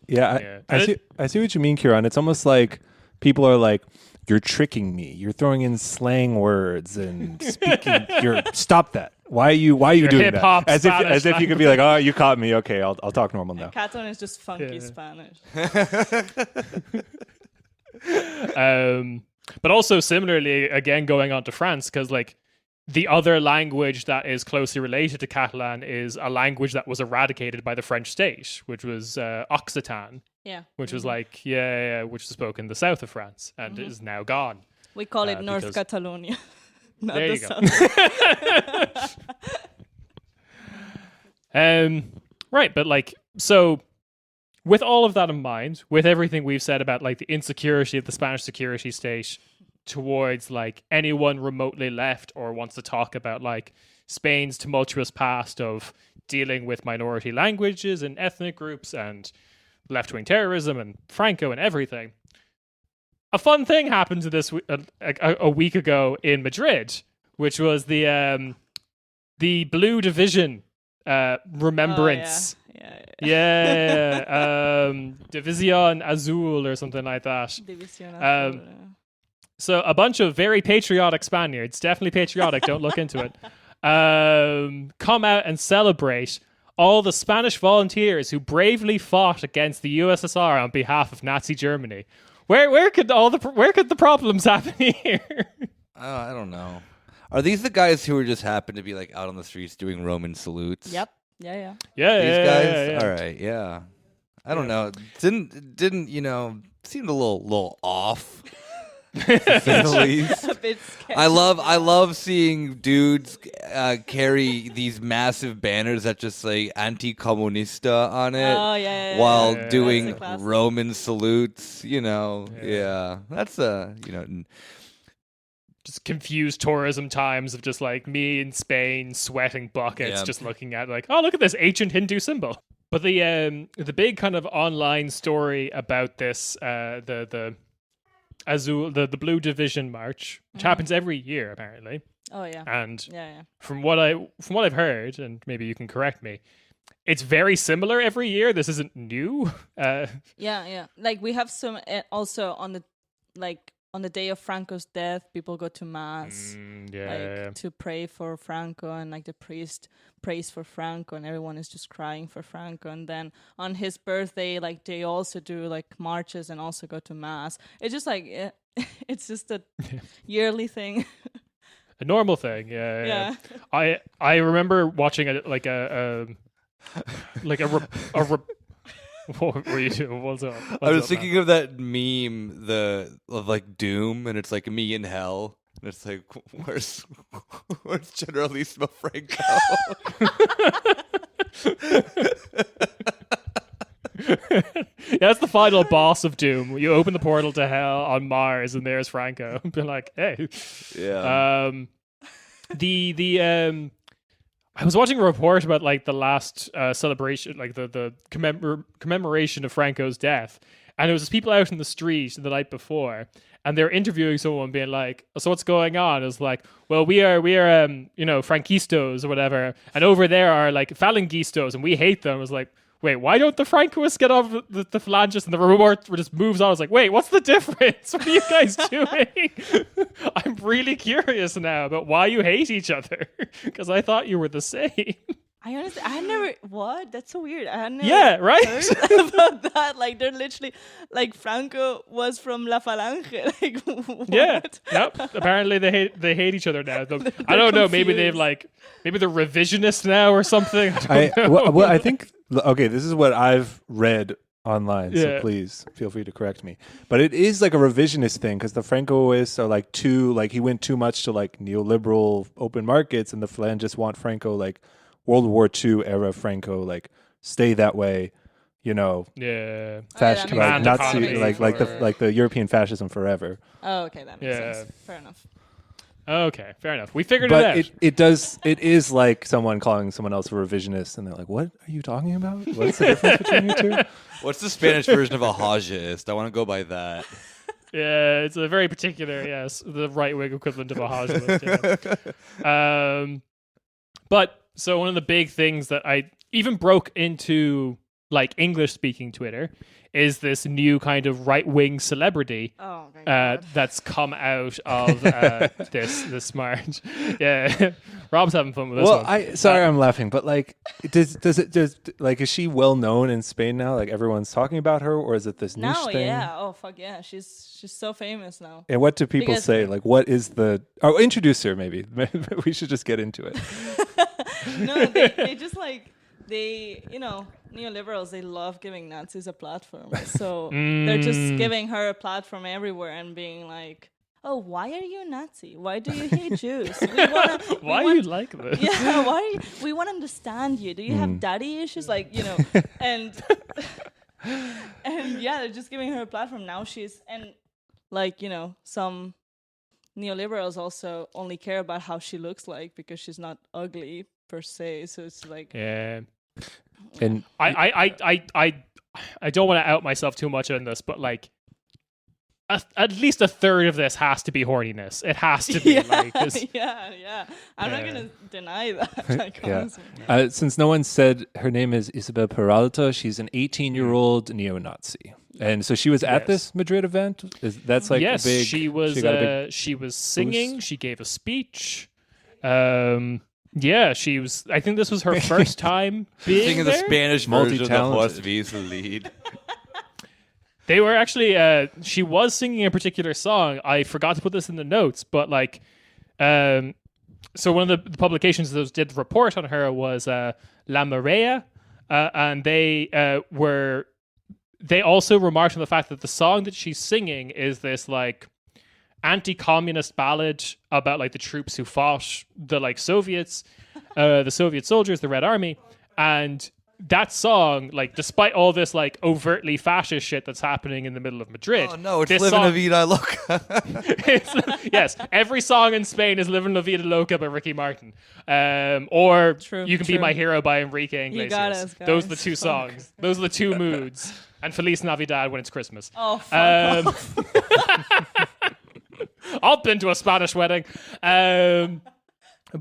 I see what you mean, Kieran. It's almost like people are like, you're tricking me. You're throwing in slang words and speaking. Stop that. Why are you doing hip-hop that? As if you could be like, oh, you caught me. Okay, I'll talk normal now. Catalan is just funky Spanish. But also similarly, again, going on to France, because like the other language that is closely related to Catalan is a language that was eradicated by the French state, which was Occitan. Yeah. Which was like, which was spoken in the south of France and is now gone. We call it North Catalonia. Not there the you south. go. Right, but like, so with all of that in mind, with everything we've said about like the insecurity of the Spanish security state towards like anyone remotely left or wants to talk about like Spain's tumultuous past of dealing with minority languages and ethnic groups and left-wing terrorism and Franco and everything, a fun thing happened a week ago in Madrid, which was the Blue Division remembrance. División Azul or something like that. División Azul. So a bunch of very patriotic Spaniards, definitely patriotic, don't look into it, come out and celebrate all the Spanish volunteers who bravely fought against the USSR on behalf of Nazi Germany. Where could the problems happen here? I don't know. Are these the guys who just happen to be like out on the streets doing Roman salutes? Yep. Yeah. These guys? Yeah. All right, yeah. I don't know. Didn't seemed a little off. To say the least. A bit scary. I love seeing dudes carry these massive banners that just say "anti-comunista" on it, while doing Roman salutes. That's just confused tourism times of just like me in Spain sweating buckets, just looking at like, oh, look at this ancient Hindu symbol. But the big kind of online story about this, the Azul, the Blue Division March, which happens every year apparently. Oh yeah. And from what I've heard, and maybe you can correct me, it's very similar every year. This isn't new. Yeah. Like we have some also on the day of Franco's death, people go to mass, to pray for Franco, and like the priest prays for Franco, and everyone is just crying for Franco. And then on his birthday, like they also do like marches and also go to mass. It's just like it's just a yearly thing. A normal thing, yeah. I remember watching a what were you doing? What's up? I was thinking of that meme, of like Doom, and it's like me in hell, and it's like, where's Generalissimo Franco? That's the final boss of Doom. You open the portal to hell on Mars, and there's Franco. Be like, hey, I was watching a report about like the last celebration, like the commemoration of Franco's death, and there was just people out in the street the night before, and they're interviewing someone, being like, "So what's going on?" It's like, "Well, we are Franquistos or whatever, and over there are like Falangistas, and we hate them." I was like, wait, why don't the Francoists get off the phalangists, and the report just moves on? I was like, wait, what's the difference? What are you guys doing? I'm really curious now about why you hate each other, because I thought you were the same. I honestly, I never. What? That's so weird. I had never Yeah, right? heard about that. Like, they're literally like Franco was from La Falange. Like, what? Yeah. Yep. Apparently they hate each other now. I don't know. Maybe they've maybe they're revisionists now or something. I don't know. Well, I think okay. This is what I've read online, so Yeah. please feel free to correct me. But it is like a revisionist thing because the Francoists are like he went too much to like neoliberal open markets, and the Phalangists want Franco like World War II era Franco, like stay that way, Yeah. that like makes Nazi, sense. like the European fascism forever. Oh, okay, that makes Yeah. sense. Fair enough. Okay, fair enough. We figured But it out. it is like someone calling someone else a revisionist, and they're like, "What are you talking about? What's the difference between you two?" What's the Spanish version of a Hajist? I want to go by that. Yeah, it's a very particular, the right-wing equivalent of a Hajj. Yeah. But so one of the big things that I even broke into like English-speaking Twitter is this new kind of right-wing celebrity Oh my god. that's come out of this march. Yeah, Rob's having fun with this one. I'm laughing, but like, does is she well known in Spain now? Like everyone's talking about her, or is it this niche Now, thing? yeah. Oh fuck yeah. She's so famous now. And what do people Because- say? Like, what is the? Oh, introduce her. Maybe we should just get into it. No, they just like neoliberals, they love giving Nazis a platform. So they're just giving her a platform everywhere and being like, "Oh, why are you a Nazi? Why do you hate Jews? Why are you like this? Yeah, why are you, we want to understand you. Do you have daddy issues?" Like, and and yeah, they're just giving her a platform. Now she's, and like, some neoliberals also only care about how she looks like because she's not ugly per se. So it's like, Yeah. And I don't want to out myself too much on this, but like at least a third of this has to be horniness. It has to be like this. yeah. I'm not Yeah. gonna deny that. Like, yeah, honestly. since no one said her name is Isabel Peralta, she's an 18-year-old neo-Nazi, and so she was at Yes. this Madrid event. That's like Yes, a big. she was. She got a big She was singing. She gave a speech. Yeah, she was. I think this was her first time being Singing the there. Spanish version of the Multi-talented. Horst Wiesel lead. They were actually. She was singing a particular song. I forgot to put this in the notes, but like, so one of the publications that did the report on her was La Marea, and they were. They also remarked on the fact that the song that she's singing is this like anti-communist ballad about like the troops who fought the like Soviets, the Soviet soldiers, the Red Army, and that song, like, despite all this like overtly fascist shit that's happening in the middle of Madrid. Oh no, it's this Living La song- Vida Loca. Yes, every song in Spain is "Living La Vida Loca" by Ricky Martin, or True, "You Can true. Be My Hero" by Enrique You Iglesias. got us, Those are the guys. two songs. Those are the two moods. And "Feliz Navidad" when it's Christmas. Oh, fuck off. I've been to a Spanish wedding.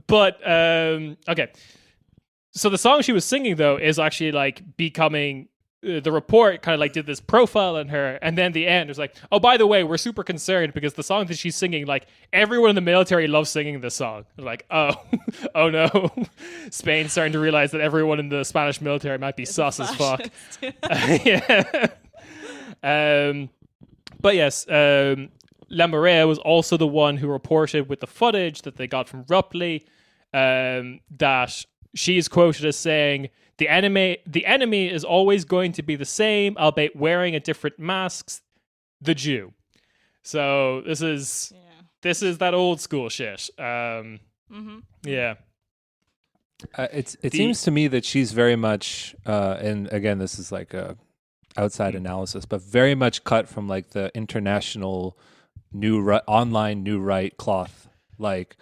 Okay. So the song she was singing, though, is actually like becoming. The report kind of like did this profile on her, and then the end was like, "Oh, by the way, we're super concerned because the song that she's singing, like everyone in the military loves singing this song." They're like, "Oh, oh no, Spain's starting to realize that everyone in the Spanish military might be sus as fuck." Yeah. But yes, La Marea was also the one who reported with the footage that they got from Rupley that she is quoted as saying, the enemy is always going to be the same, albeit wearing a different masks, the Jew. So this is that old school shit. Yeah. It seems to me that she's very much, and again, this is like a outside analysis, but very much cut from like the international online new right cloth, like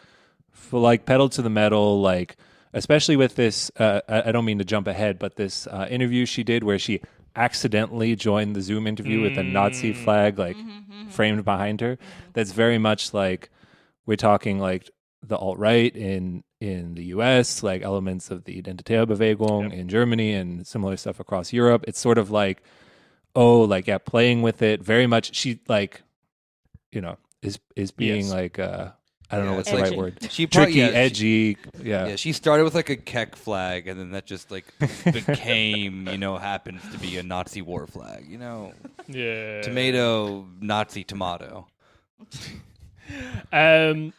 for like pedal to the metal, like especially with this. I don't mean to jump ahead, but this interview she did where she accidentally joined the Zoom interview with a Nazi flag like framed behind her. That's very much like we're talking like the alt-right in the US, like elements of the Identitätsbewegung in Germany and similar stuff across Europe. It's sort of like, playing with it very much. She like, is being like, I don't know what's the right word. Tricky, edgy. Yeah. She started with like a Keck flag, and then that just like became, happens to be a Nazi war flag. Yeah. Tomato, Nazi tomato.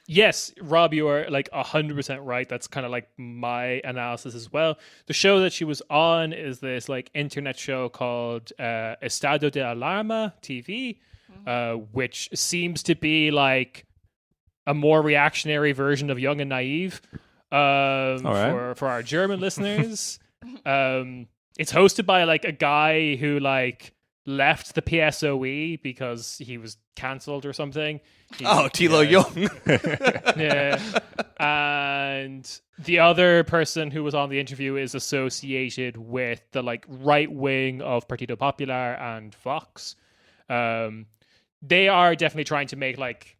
Yes, Rob, you are like 100% right. That's kind of like my analysis as well. The show that she was on is this like internet show called Estado de Alarma TV, which seems to be like a more reactionary version of Young and Naive for our German listeners. It's hosted by like a guy who like left the PSOE because he was cancelled or something. Thilo Jung. Yeah. And the other person who was on the interview is associated with the like right wing of Partido Popular and Vox. They are definitely trying to make like,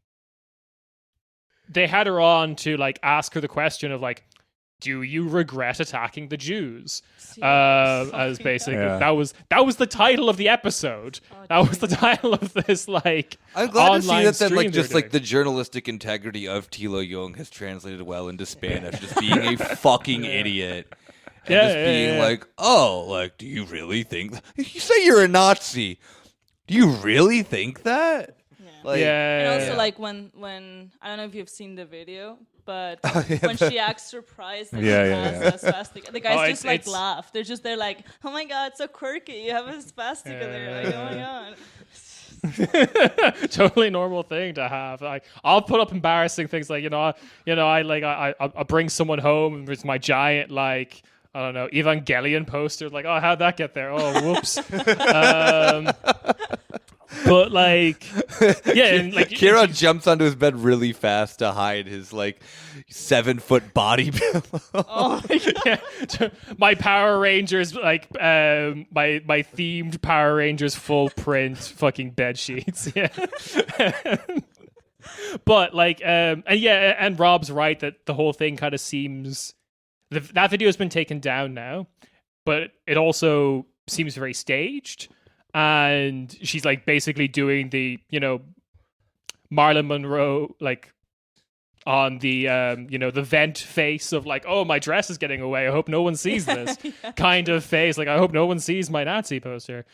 they had her on to like ask her the question of like, do you regret attacking the Jews? As basically that was the title of the episode. That was the title of this like. I'm glad to see online that stream just they're like the journalistic integrity of Thilo Jung has translated well into Spanish, just being a fucking idiot. And being like, do you really think you say you're a Nazi? Do you really think that? Like, and also like when I don't know if you've seen the video, but when she acts surprised that she has a swastika, the guys just like laugh. They're like, oh my god, so quirky, you have a swastika there, like, oh my god. Totally normal thing to have. Like, I'll put up embarrassing things like I bring someone home and there's my giant like, I don't know, Evangelion poster. Like, oh, how'd that get there? Oh, whoops. But like, and like Kieran jumps onto his bed really fast to hide his like 7-foot body pillow. Oh my god. My Power Rangers, like my themed Power Rangers full print fucking bed sheets. Yeah. But like, and Rob's right that the whole thing kind of seems that video has been taken down now, but it also seems very staged. And she's like basically doing the, Marilyn Monroe, like on the, the vent face of like, oh, my dress is getting away. I hope no one sees this kind of face. Like, I hope no one sees my Nazi poster.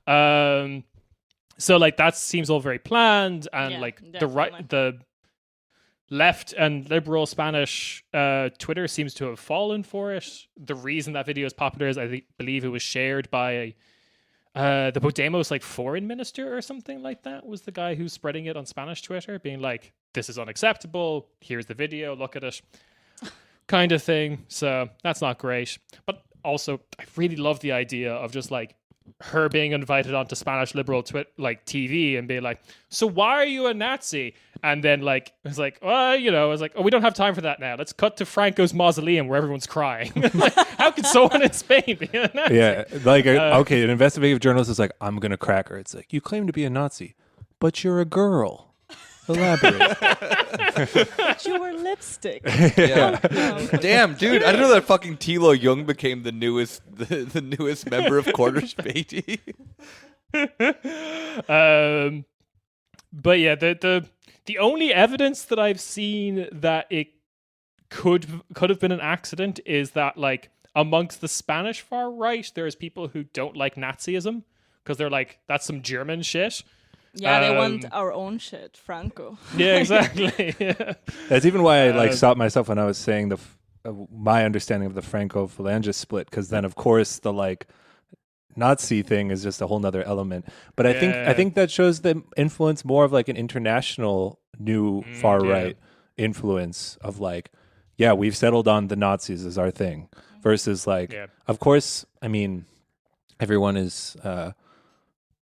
So like that seems all very planned. And like the left and liberal Spanish Twitter seems to have fallen for it. The reason that video is popular is I believe it was shared by the Podemos like foreign minister or something like that was the guy who's spreading it on Spanish Twitter, being like, this is unacceptable, here's the video, look at it, kind of thing. So that's not great. But also I really love the idea of just like her being invited onto Spanish liberal TV and being like, so why are you a Nazi? And then like it's like, it's like, oh, we don't have time for that now. Let's cut to Franco's mausoleum where everyone's crying. Like, how could someone in Spain be a Nazi? Yeah, like an investigative journalist is like, I'm gonna crack her. It's like, you claim to be a Nazi, but you're a girl. Elaborate. But you were lipstick. Yeah. Damn, dude! I didn't know that fucking Thilo Jung became the newest member of Quarter Späti. But yeah, the only evidence that I've seen that it could have been an accident is that like amongst the Spanish far right, there's people who don't like Nazism because they're like, that's some German shit. Yeah, they want our own shit, Franco. Yeah, exactly. Yeah. That's even why I stopped myself when I was saying my understanding of the Franco-Phalange split, because then of course the like Nazi thing is just a whole nother element. But I think that shows the influence more of like an international new far right influence of like, yeah, we've settled on the Nazis as our thing versus like, of course, I mean, everyone is, I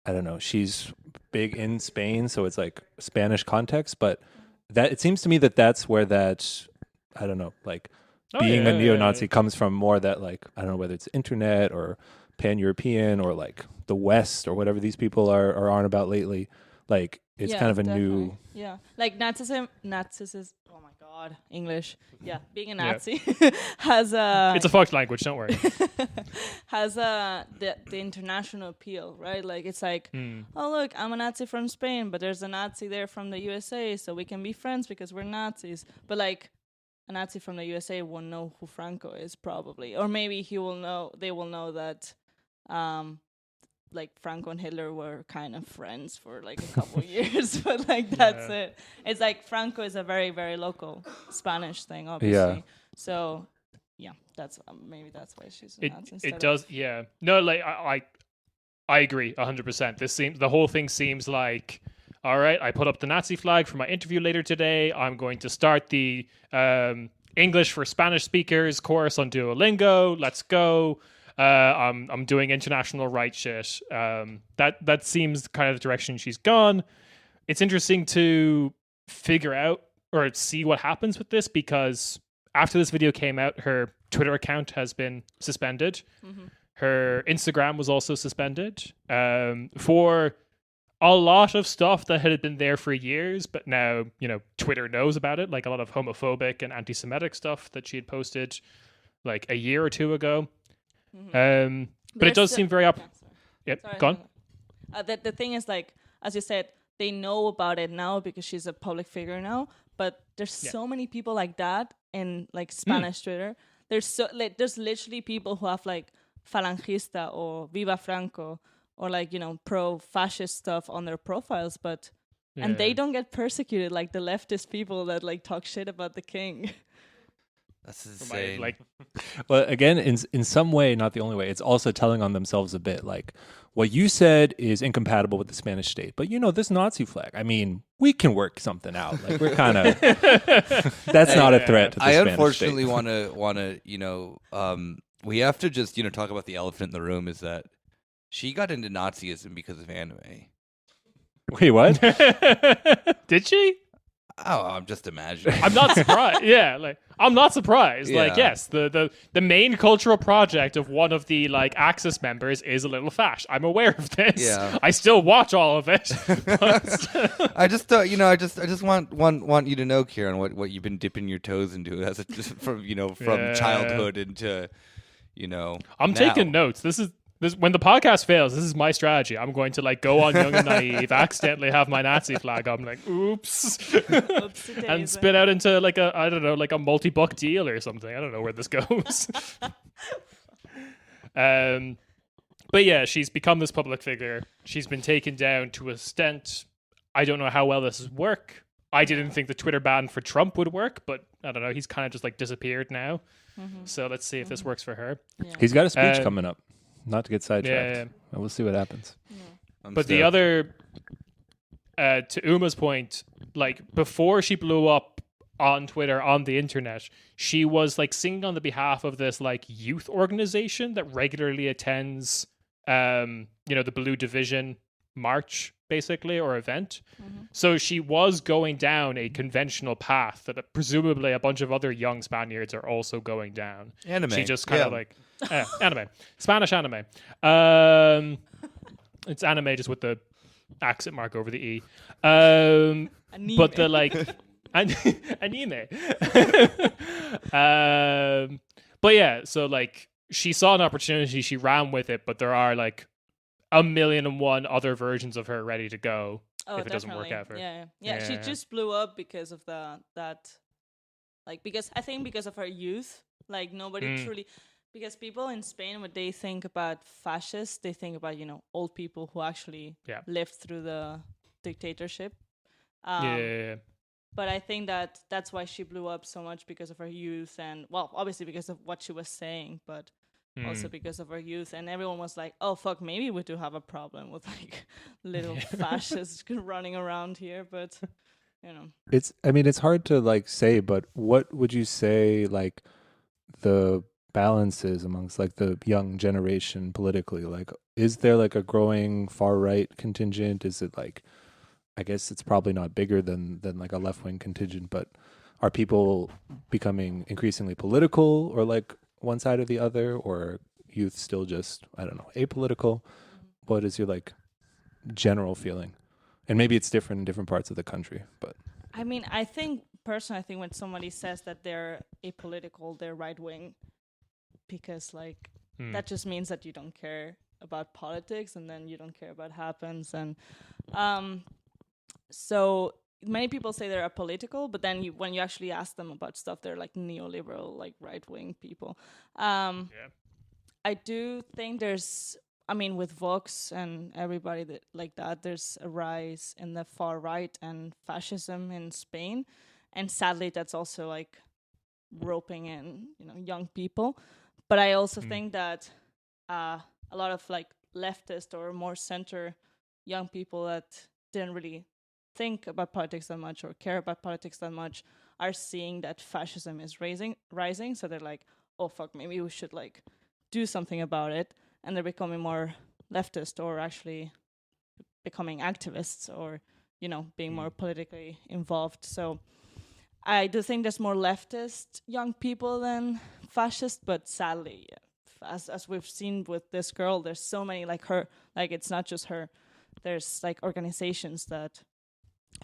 don't know, she's big in Spain, so it's like Spanish context, but that it seems to me that that's where that, I don't know, like being a neo-Nazi comes from more that like, I don't know whether it's internet or pan-European or like the West or whatever these people are on about lately. Like it's kind of a new. Yeah, like Nazism. Oh my god, English. Yeah, being a Nazi has It's a fucked language. Don't worry. has the international appeal, right? Like it's like, oh look, I'm a Nazi from Spain, but there's a Nazi there from the USA, so we can be friends because we're Nazis. But like a Nazi from the USA won't know who Franco is probably, or maybe he will know. They will know that. Like Franco and Hitler were kind of friends for like a couple years, but like that's it. It's like Franco is a very, very local Spanish thing, obviously. Yeah. So yeah, that's maybe that's why she's a Nazi. It does, yeah. No, like I agree 100%. The whole thing seems like, all right, I put up the Nazi flag for my interview later today. I'm going to start the English for Spanish speakers course on Duolingo. Let's go. I'm doing international right shit. That seems kind of the direction she's gone. It's interesting to figure out or see what happens with this, because after this video came out, her Twitter account has been suspended. Her Instagram was also suspended for a lot of stuff that had been there for years, but now, Twitter knows about it, like a lot of homophobic and anti-Semitic stuff that she had posted like a year or two ago. But it does seem very go on. The thing is, like, as you said, they know about it now because she's a public figure now, but there's so many people like that in like Spanish Twitter. There's literally people who have like Falangista or Viva Franco or like, pro-fascist stuff on their profiles, but and they don't get persecuted like the leftist people that like talk shit about the king. That's insane. Well, again, in some way, not the only way, it's also telling on themselves a bit. Like, what you said is incompatible with the Spanish state, but this Nazi flag, I mean, we can work something out. Like, we're kind of that's not a threat to the I Spanish unfortunately state. want to we have to just talk about the elephant in the room, is that she got into Nazism because of anime. Wait, what? Did she? Oh, I'm just imagining. I'm not surprised. I'm not surprised. Yeah. Like, yes, the main cultural project of one of the like Axis members is a little fash. I'm aware of this. Yeah. I still watch all of it. I just thought, I just want you to know, Kieran, what you've been dipping your toes into as from childhood into, I'm taking notes. This when the podcast fails, this is my strategy. I'm going to like go on Young and Naive, accidentally have my Nazi flag. I'm like, oops, and spit out into like a multi-buck deal or something. I don't know where this goes. But yeah, she's become this public figure. She's been taken down to a extent. I don't know how well this is work. I didn't think the Twitter ban for Trump would work, but I don't know. He's kind of just like disappeared now. So let's see if this works for her. Yeah. He's got a speech coming up. Not to get sidetracked. Yeah. We'll see what happens. Yeah. But the other, to Uma's point, like before she blew up on Twitter, on the internet, she was like singing on the behalf of this like youth organization that regularly attends, the Blue Division march, basically, or event. So she was going down a conventional path that presumably a bunch of other young Spaniards are also going down. Anime. She just kind of like anime, Spanish anime. It's anime just with the accent mark over the e. But the like anime. But yeah, so like she saw an opportunity, she ran with it, but there are like 1,000,001 other versions of her ready to go if it doesn't work out for her. Yeah. She just blew up because of because of her youth. Like nobody truly, because people in Spain, when they think about fascists, they think about old people who actually lived through the dictatorship. But I think that's why she blew up so much, because of her youth, and well, obviously because of what she was saying, but also because of her youth. And everyone was like, oh fuck, maybe we do have a problem with like little fascists running around here. But it's hard to like say, but what would you say like the balance is amongst like the young generation politically? Like, is there like a growing far right contingent? Is it like, I guess it's probably not bigger than like a left wing contingent, but are people becoming increasingly political or like one side or the other, or youth still just, I don't know, apolitical? What is your like general feeling? And maybe it's different in different parts of the country, but I mean, I think personally, I think when somebody says that they're apolitical, they're right wing, because like that just means that you don't care about politics, and then you don't care about what happens. And so many people say they're apolitical, but then when you actually ask them about stuff, they're like neoliberal, like right wing people. I do think with Vox and everybody like that, there's a rise in the far right and fascism in Spain, and sadly, that's also like roping in, young people. But I also think that a lot of like leftist or more center young people that didn't really think about politics that much or care about politics that much are seeing that fascism is rising. So they're like, oh fuck, maybe we should like do something about it. And they're becoming more leftist or actually becoming activists or, being more politically involved. So I do think there's more leftist young people than fascist, but sadly, as we've seen with this girl, there's so many like her, like it's not just her. There's like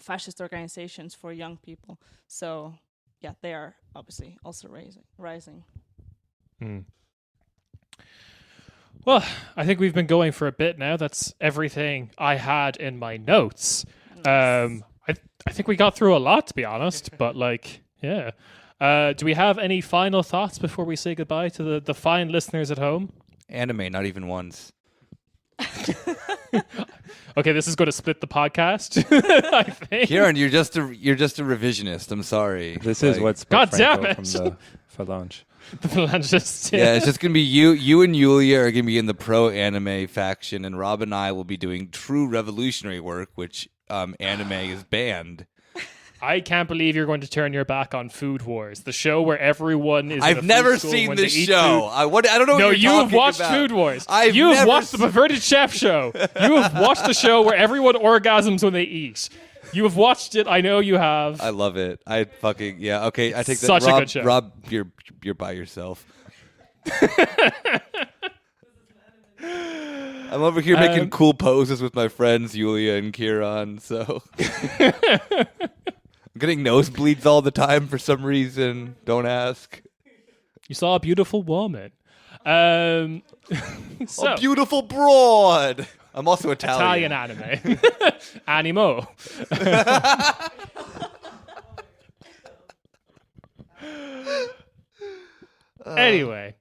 fascist organizations for young people. So yeah, they are obviously also rising. Well, I think we've been going for a bit now. That's everything I had in my notes. Nice. I think we got through a lot, to be honest. But like, yeah. Do we have any final thoughts before we say goodbye to the fine listeners at home? Anime, not even once. Okay, this is going to split the podcast. I think. Kieran, you're just a revisionist. I'm sorry. this is what's God damn Franco it. from the Phalange. The phalangists. Yeah, it's just gonna be you and Yulia are gonna be in the pro anime faction, and Rob and I will be doing true revolutionary work, which anime is banned. I can't believe you're going to turn your back on Food Wars, the show where everyone is. I've never seen this show. I don't know. No, what you you're have watched talking about. Food Wars. I've You have never watched the Perverted Chef show. You have watched the show where everyone orgasms when they eat. You have watched it. I know you have. I love it. I fucking yeah. Okay, I take that. Such a Rob, good show. Rob, you're by yourself. I'm over here making cool poses with my friends Yulia and Kieran. So I'm getting nosebleeds all the time for some reason. Don't ask. You saw a beautiful woman. So, A beautiful broad. I'm also Italian anime. Animo. Anyway,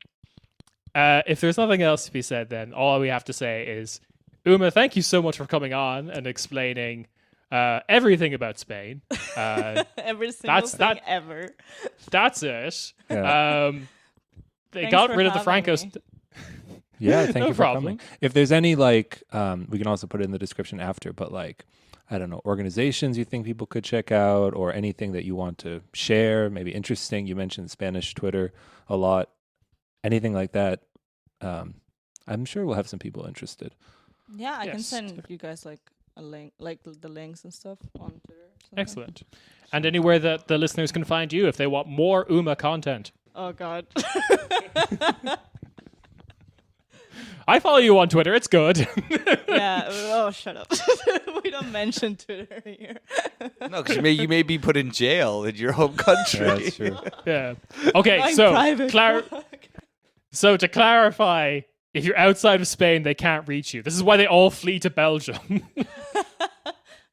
if there's nothing else to be said, then all we have to say is, Uma, thank you so much for coming on and explaining everything about Spain. Every single thing ever. That's it. Yeah. They Thanks got for rid of the having Francos. me. Yeah, thank No you for problem. coming. If there's any like, we can also put it in the description after, but like, I don't know, organizations you think people could check out or anything that you want to share, maybe interesting. You mentioned Spanish Twitter a lot. Anything like that. I'm sure we'll have some people interested. Yeah, I can Yes. send you guys like a link, like the links and stuff on Twitter. or something. Excellent. And anywhere that the listeners can find you if they want more Uma content. Oh God. I follow you on Twitter. It's good. Yeah. Oh, shut up. We don't mention Twitter here. No, because you may be put in jail in your home country. Yeah, that's true. Yeah. Okay, Going so private. so to clarify, if you're outside of Spain, they can't reach you. This is why they all flee to Belgium.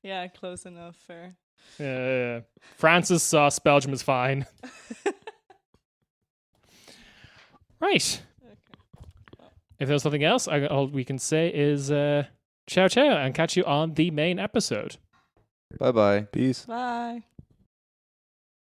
Yeah, close enough. Fair. Yeah. France's sauce, Belgium is fine. Right. If there's something else, all we can say is ciao ciao and catch you on the main episode. Bye bye. Peace. Bye.